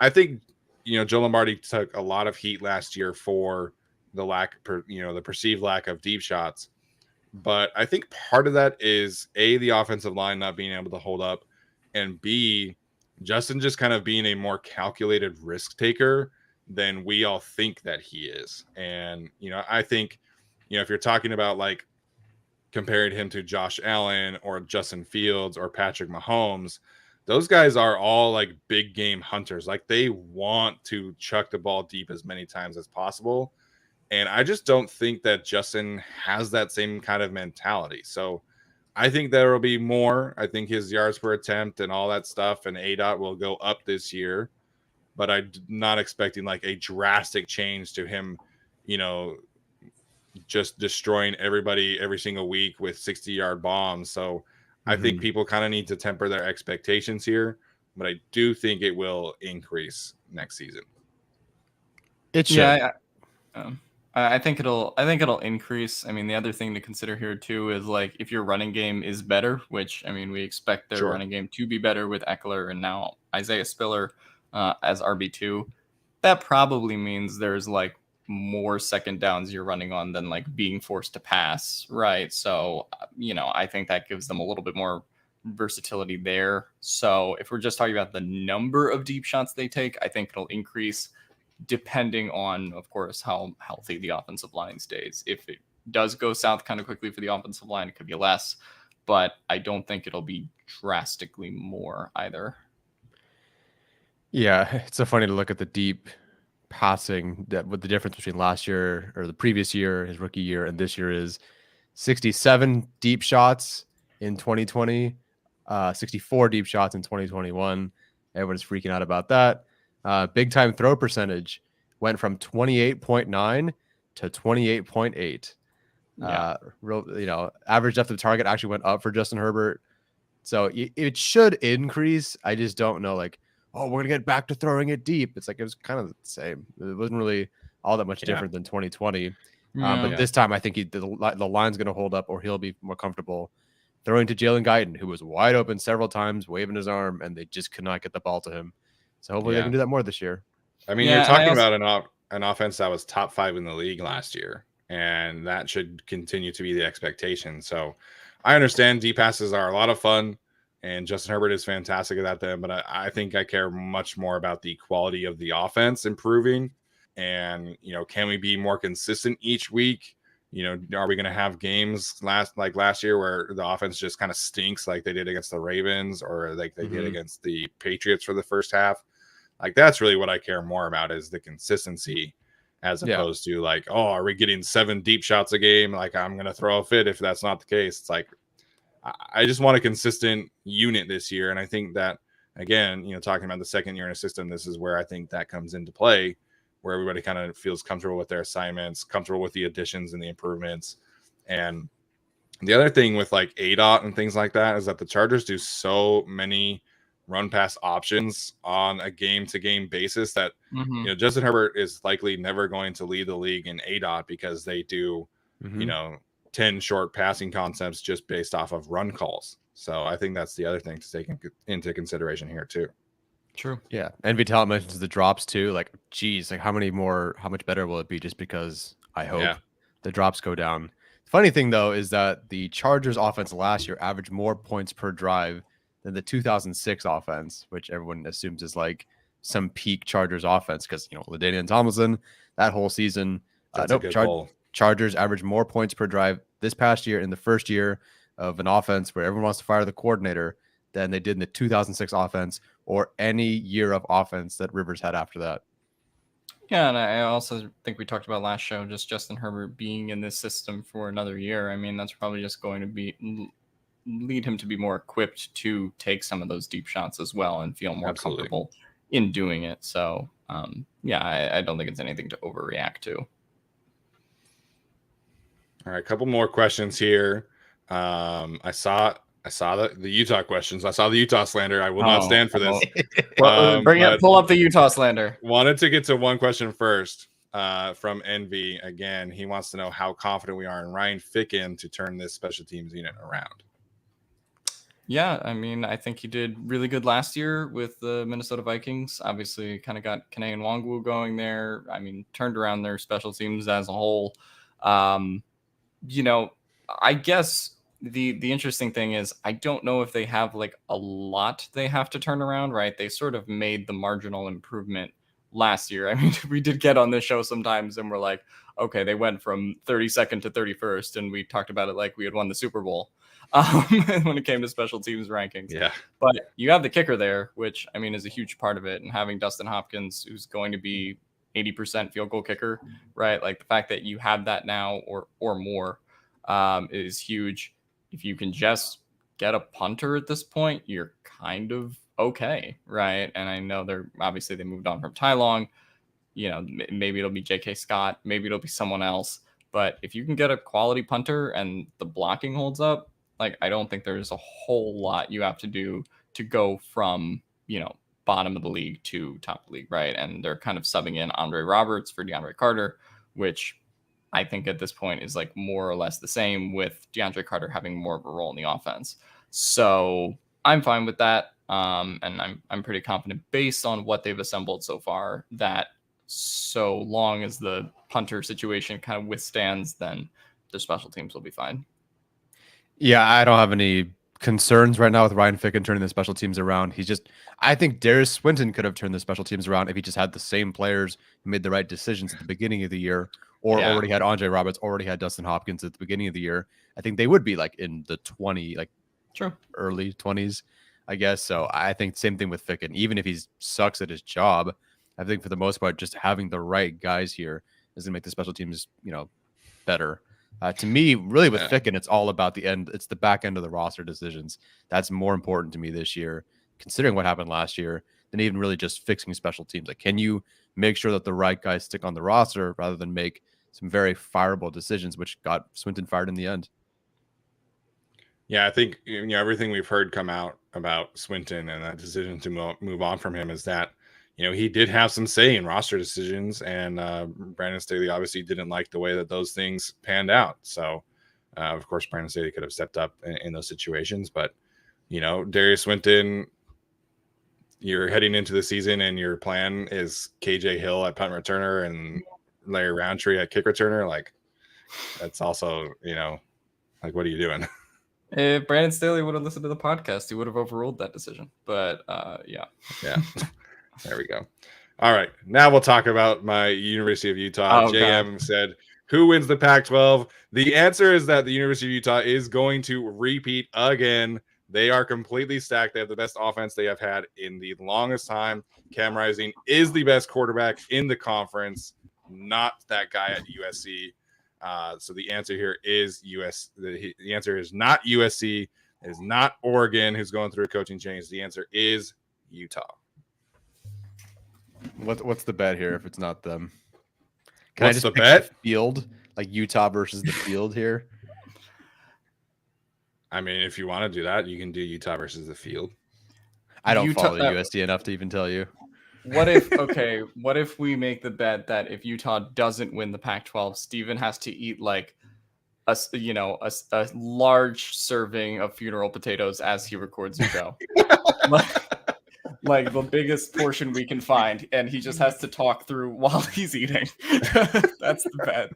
Speaker 1: I think, you know, Joe Lombardi took a lot of heat last year for the the perceived lack of deep shots. But I think part of that is A, the offensive line not being able to hold up, and B, Justin just kind of being a more calculated risk taker than we all think that he is. And, you know, I think, you know, if you're talking about like comparing him to Josh Allen or Justin Fields or Patrick Mahomes, those guys are all like big game hunters. Like they want to chuck the ball deep as many times as possible. And I just don't think that Justin has that same kind of mentality. So I think there will be more. I think his yards per attempt and all that stuff and ADOT will go up this year. But I'm not expecting like a drastic change to him, you know, just destroying everybody every single week with 60-yard bombs. So I think people kind of need to temper their expectations here. But I do think it will increase next season.
Speaker 2: It should.
Speaker 3: Yeah, I think it'll increase. I mean, the other thing to consider here too is like if your running game is better, which I mean we expect their running game to be better with Eckler and now Isaiah Spiller as RB2. That probably means there's like more second downs you're running on than like being forced to pass, right? So you know, I think that gives them a little bit more versatility there. So if we're just talking about the number of deep shots they take, I think it'll increase, depending on, of course, how healthy the offensive line stays. If it does go south kind of quickly for the offensive line, it could be less, but I don't think it'll be drastically more either.
Speaker 2: Yeah, it's so funny to look at the deep passing, that what the difference between last year or the previous year, his rookie year, and this year is 67 deep shots in 2020 64 deep shots in 2021. Everyone's freaking out about that. Big time throw percentage went from 28.9 to 28.8. Average depth of target actually went up for Justin Herbert. So it should increase. I just don't know, like, oh, we're gonna get back to throwing it deep. It's like it was kind of the same. It wasn't really all that much different than 2020. But this time, I think the line's gonna hold up, or he'll be more comfortable throwing to Jalen Guyton, who was wide open several times, waving his arm, and they just could not get the ball to him. So hopefully they can do that more this year.
Speaker 1: I mean, you're talking about an offense that was top 5 in the league last year, and that should continue to be the expectation. So I understand deep passes are a lot of fun, and Justin Herbert is fantastic at that. But I think I care much more about the quality of the offense improving. And, can we be more consistent each week? Are we going to have games last year where the offense just kind of stinks like they did against the Ravens or like they did against the Patriots for the first half? Like, that's really what I care more about, is the consistency, as opposed to like, oh, are we getting 7 deep shots a game? Like, I'm going to throw a fit if that's not the case. It's like, I just want a consistent unit this year. And I think that, again, talking about the second year in a system, this is where I think that comes into play, where everybody kind of feels comfortable with their assignments, comfortable with the additions and the improvements. And the other thing with like ADOT and things like that is that the Chargers do so many run pass options on a game-to-game basis that Justin Herbert is likely never going to lead the league in ADOT, because they do 10 short passing concepts just based off of run calls. So I think that's the other thing to take into consideration here too.
Speaker 2: True. Yeah. And Vital mentions the drops too. Like, geez, like how much better will it be just because I hope the drops go down? The funny thing though is that the Chargers offense last year averaged more points per drive than the 2006 offense, which everyone assumes is like some peak Chargers offense, because LaDainian Tomlinson that whole season. Chargers averaged more points per drive this past year in the first year of an offense where everyone wants to fire the coordinator than they did in the 2006 offense or any year of offense that Rivers had after that.
Speaker 3: Yeah, and I also think we talked about last show, just Justin Herbert being in this system for another year. I mean, that's probably just going to lead him to be more equipped to take some of those deep shots as well and feel more comfortable in doing it. So, I don't think it's anything to overreact to.
Speaker 1: All right, a couple more questions here. I saw the Utah questions. I saw the Utah slander. I will not stand for this.
Speaker 3: Pull up the Utah slander.
Speaker 1: Wanted to get to one question first from Envy. Again, he wants to know how confident we are in Ryan Ficken to turn this special teams unit around.
Speaker 3: Yeah, I mean, I think he did really good last year with the Minnesota Vikings. Obviously, kind of got Kene Nwangwu going there. I mean, turned around their special teams as a whole. I guess the interesting thing is I don't know if they have like a lot they have to turn around, right? They sort of made the marginal improvement last year. I mean, we did get on this show sometimes and we're like, okay, they went from 32nd to 31st, and we talked about it like we had won the Super Bowl when it came to special teams rankings.
Speaker 1: Yeah.
Speaker 3: But you have the kicker there, which I mean is a huge part of it, and having Dustin Hopkins, who's going to be 80% field goal kicker, right? Like the fact that you have that now or more is huge. If you can just get a punter at this point, you're kind of okay, right? And I know they moved on from Ty Long. Maybe it'll be J.K. Scott, maybe it'll be someone else. But if you can get a quality punter and the blocking holds up, like I don't think there's a whole lot you have to do to go from, bottom of the league to top of the league, right? And they're kind of subbing in Andre Roberts for DeAndre Carter, which I think at this point is like more or less the same, with DeAndre Carter having more of a role in the offense. So I'm fine with that. And I'm pretty confident based on what they've assembled so far that so long as the punter situation kind of withstands, then the special teams will be fine.
Speaker 2: Yeah, I don't have any concerns right now with Ryan Ficken turning the special teams around. I think Darius Swinton could have turned the special teams around if he just had the same players who made the right decisions at the beginning of the year, or already had Andre Roberts, already had Dustin Hopkins at the beginning of the year. I think they would be like in the early 20s, I guess. So I think same thing with Ficken. Even if he sucks at his job, I think for the most part, just having the right guys here is going to make the special teams, better. To me, really with Ficken, it's all about the end. It's the back end of the roster decisions. That's more important to me this year, considering what happened last year, than even really just fixing special teams. Like, can you make sure that the right guys stick on the roster rather than make some very fireable decisions, which got Swinton fired in the end?
Speaker 1: Yeah, I think everything we've heard come out about Swinton and that decision to move on from him is that he did have some say in roster decisions, and Brandon Staley obviously didn't like the way that those things panned out. So, of course, Brandon Staley could have stepped up in those situations, but Darius Swinton, you're heading into the season and your plan is KJ Hill at punt returner and Larry Roundtree at kick returner. Like, that's also like, what are you doing?
Speaker 3: If Brandon Staley would have listened to the podcast, he would have overruled that decision. But yeah.
Speaker 1: There we go. All right, now we'll talk about my University of Utah. JM said, who wins the Pac-12? The answer is that the University of Utah is going to repeat again. They are completely stacked. They have the best offense they have had in the longest time. Cam Rising is the best quarterback in the conference, not that guy at USC. So the answer here is The answer is not USC. It is not Oregon, who's going through a coaching change. The answer is Utah.
Speaker 2: What's the bet here if it's not them?
Speaker 1: What's the bet?
Speaker 2: Field, like Utah versus the field here.
Speaker 1: I mean, if you want to do that, you can do Utah versus the field.
Speaker 2: I don't follow USD enough to even tell you.
Speaker 3: What if we make the bet that if Utah doesn't win the Pac-12, Steven has to eat like a large serving of funeral potatoes as he records the show? like the biggest portion we can find, and he just has to talk through while he's eating. That's the bet.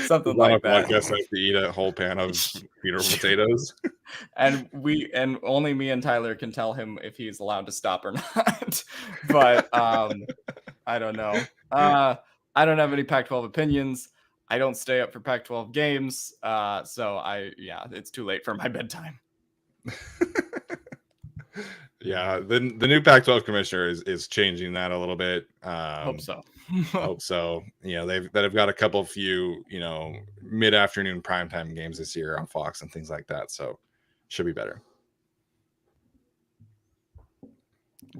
Speaker 3: Something like that.
Speaker 1: Podcast has to eat a whole pan of funeral potatoes.
Speaker 3: And only me and Tyler can tell him if he's allowed to stop or not. But I don't know. I don't have any Pac-12 opinions. I don't stay up for Pac-12 games. So it's too late for my bedtime.
Speaker 1: Yeah, the new Pac-12 commissioner is changing that a little bit.
Speaker 3: Hope so.
Speaker 1: Hope so. They've got a few mid-afternoon primetime games this year on Fox and things like that. So should be better.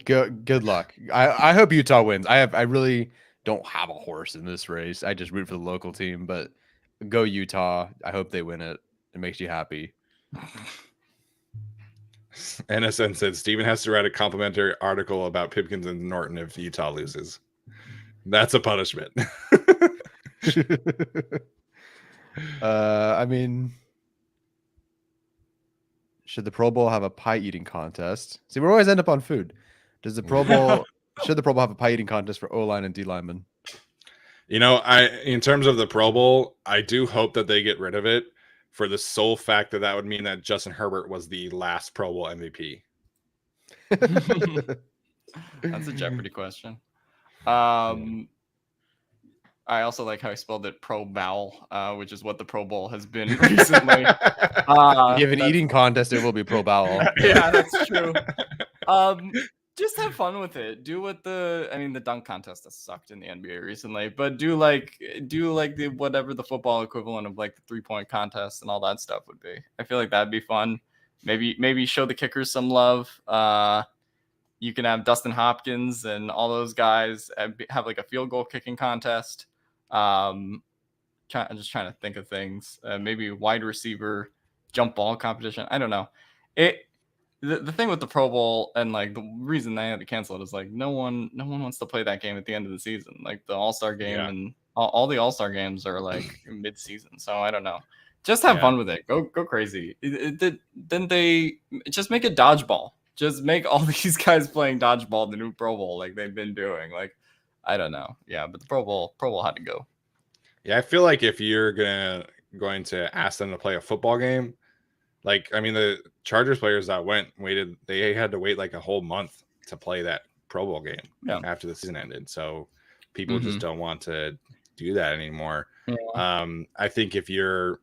Speaker 2: Good luck. I hope Utah wins. I really don't have a horse in this race. I just root for the local team, but go Utah. I hope they win it. It makes you happy.
Speaker 1: NSN said Steven has to write a complimentary article about Pipkins and Norton if Utah loses. That's a punishment.
Speaker 2: I mean, should the Pro Bowl have a pie eating contest? See, we always end up on food. Should the Pro Bowl have a pie eating contest for O-line and D-linemen?
Speaker 1: In terms of the Pro Bowl, I do hope that they get rid of it, for the sole fact that would mean that Justin Herbert was the last Pro Bowl MVP.
Speaker 3: That's a Jeopardy question. I also like how he spelled it pro bowl, which is what the Pro Bowl has been recently.
Speaker 2: If you have an eating contest, it will be pro bowl.
Speaker 3: Yeah, that's true. Just have fun with it. Do what the dunk contest has sucked in the NBA recently, but do the whatever the football equivalent of like the 3-point contest and all that stuff would be. I feel like that'd be fun. Maybe show the kickers some love. You can have Dustin Hopkins and all those guys have like a field goal kicking contest. I'm just trying to think of things. Maybe wide receiver jump ball competition. I don't know. The thing with the Pro Bowl and like the reason they had to cancel it is like no one wants to play that game at the end of the season. Like the All-Star game and all the All-Star games are like mid-season. So I don't know. Just have fun with it. Go crazy. Then they just make it dodgeball. Just make all these guys playing dodgeball the new Pro Bowl like they've been doing. Like I don't know. Yeah, but the Pro Bowl had to go.
Speaker 1: Yeah, I feel like if you're going to ask them to play a football game, like, I mean, the Chargers players that waited, they had to wait like a whole month to play that Pro Bowl game after the season ended. So people just don't want to do that anymore. Yeah. I think if you're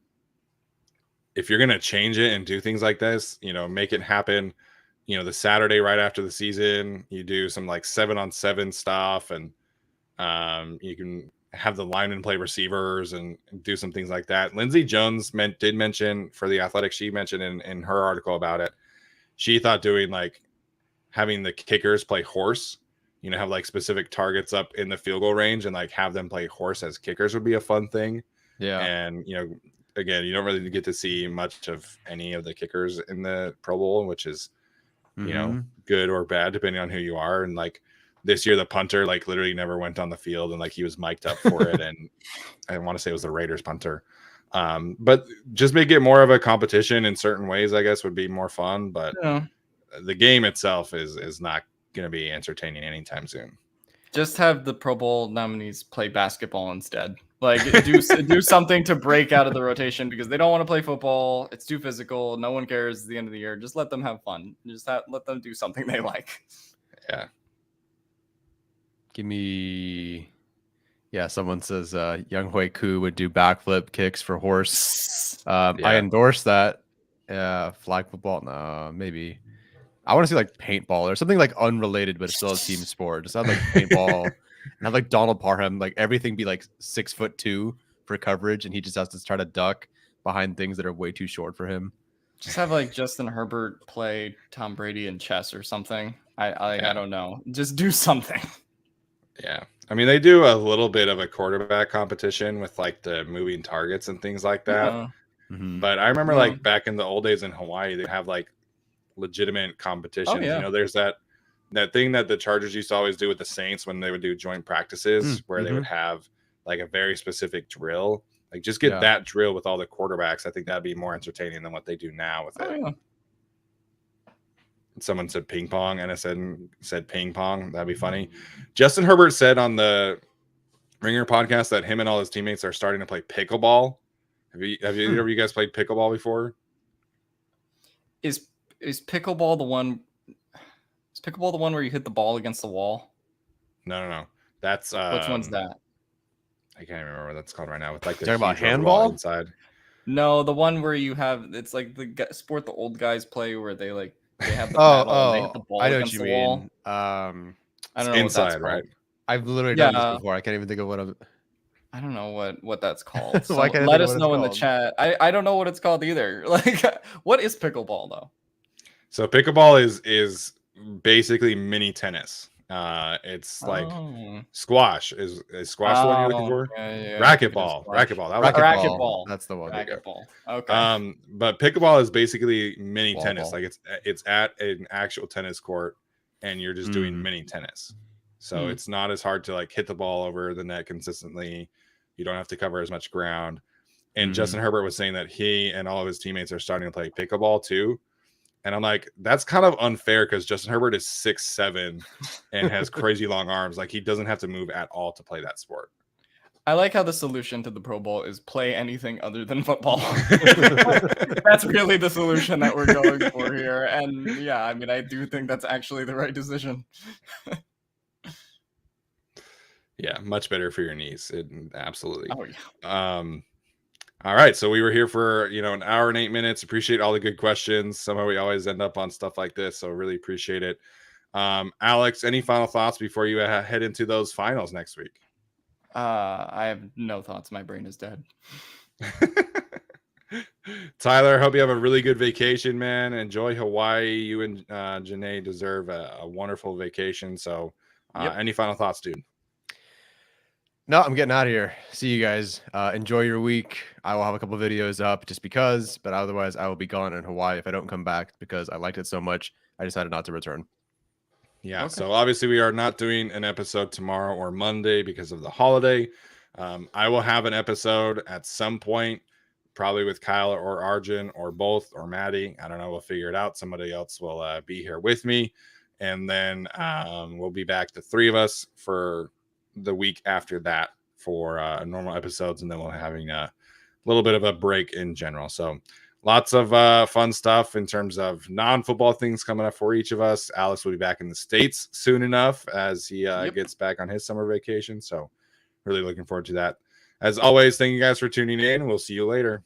Speaker 1: going to change it and do things like this, make it happen, the Saturday right after the season, you do some like 7-on-7 stuff, and you can have the linemen play receivers and do some things like that. Lindsey Jones did mention for the Athletic, she mentioned in her article about it, she thought doing like having the kickers play horse, have like specific targets up in the field goal range and like have them play horse as kickers would be a fun thing.
Speaker 2: Yeah.
Speaker 1: And, again, you don't really get to see much of any of the kickers in the Pro Bowl, which is, good or bad, depending on who you are. And like this year, the punter like literally never went on the field and like he was mic'd up for it. And I want to say it was the Raiders punter. But just make it more of a competition in certain ways, I guess, would be more fun. But the game itself is not going to be entertaining anytime soon.
Speaker 3: Just have the Pro Bowl nominees play basketball instead. Like do something to break out of the rotation because they don't want to play football. It's too physical. No one cares at the end of the year. Just let them have fun. Let them do something they like.
Speaker 1: Yeah.
Speaker 2: Give me. Yeah, someone says Young Hui Koo would do backflip kicks for horse. I endorse that. Yeah, flag football. No, maybe. I want to see like paintball or something like unrelated, but still a team sport. Just have like paintball and have like Donald Parham, like everything be like 6'2" for coverage, and he just has to try to duck behind things that are way too short for him.
Speaker 3: Just have like Justin Herbert play Tom Brady in chess or something. I don't know. Just do something.
Speaker 1: Yeah. I mean, they do a little bit of a quarterback competition with like the moving targets and things like that.
Speaker 3: Yeah.
Speaker 1: But I remember like back in the old days in Hawaii, they have like legitimate competitions. There's that thing that the Chargers used to always do with the Saints when they would do joint practices where they would have like a very specific drill. Like just get that drill with all the quarterbacks. I think that'd be more entertaining than what they do now with it.
Speaker 3: Yeah.
Speaker 1: Someone said ping pong, and I said ping pong. That'd be funny. Justin Herbert said on the Ringer podcast that him and all his teammates are starting to play pickleball. Have either of you guys played pickleball before?
Speaker 3: Is pickleball the one? Is pickleball the one where you hit the ball against the wall?
Speaker 1: No. That's
Speaker 3: which one's that?
Speaker 1: I can't remember what that's called right now. With like the
Speaker 2: talking about handball
Speaker 1: inside.
Speaker 3: No, the one where you have it's like the sport the old guys play where they have the paddle and they hit the ball
Speaker 2: I know
Speaker 3: against
Speaker 2: what you
Speaker 3: the wall.
Speaker 2: mean.
Speaker 3: I don't know
Speaker 1: inside,
Speaker 3: what that's
Speaker 1: right?
Speaker 3: called.
Speaker 2: I've literally done this before. I can't even think of what
Speaker 3: I don't know what that's called. So
Speaker 2: Why can't I
Speaker 3: let
Speaker 2: think
Speaker 3: us
Speaker 2: of what
Speaker 3: know
Speaker 2: it's
Speaker 3: in the
Speaker 2: called?
Speaker 3: chat. I don't know what it's called either. Like, what is pickleball though?
Speaker 1: So pickleball is basically mini tennis. It's like squash. Is squash the one you're looking for?
Speaker 3: Yeah,
Speaker 1: Racquetball. Racquetball. That was
Speaker 3: Racquetball.
Speaker 2: That's the one.
Speaker 3: Racquetball. Okay.
Speaker 1: But pickleball is basically mini tennis.
Speaker 2: Ball.
Speaker 1: Like it's at an actual tennis court, and you're just doing mini tennis. So it's not as hard to like hit the ball over the net consistently. You don't have to cover as much ground. And Justin Herbert was saying that he and all of his teammates are starting to play pickleball too. And I'm like, that's kind of unfair because Justin Herbert is 6'7" and has crazy long arms. Like he doesn't have to move at all to play that sport.
Speaker 3: I like how the solution to the Pro Bowl is play anything other than football. That's really the solution that we're going for here. And yeah, I mean, I do think that's actually the right decision.
Speaker 1: Yeah, much better for your knees. Absolutely.
Speaker 3: Oh yeah.
Speaker 1: All right, so we were here for an hour and 8 minutes. Appreciate all the good questions. Somehow we always end up on stuff like this, so really appreciate it. Alex, any final thoughts before you head into those finals next week?
Speaker 3: I have no thoughts. My brain is dead.
Speaker 1: Tyler, hope you have a really good vacation, man. Enjoy Hawaii. You and Janae deserve a wonderful vacation. So, any final thoughts, dude?
Speaker 2: No, I'm getting out of here. See you guys. Enjoy your week. I will have a couple videos up just because, but otherwise I will be gone in Hawaii if I don't come back because I liked it so much. I decided not to return.
Speaker 1: Yeah. Okay. So obviously we are not doing an episode tomorrow or Monday because of the holiday. I will have an episode at some point, probably with Kyle or Arjun or both or Maddie. I don't know. We'll figure it out. Somebody else will be here with me. And then we'll be back, the three of us, for the week after that for normal episodes, and then we'll having a little bit of a break in general. So lots of fun stuff in terms of non-football things coming up for each of us. Alex will be back in the States soon enough as he gets back on his summer vacation. So really looking forward to that. As always, thank you guys for tuning in. We'll see you later.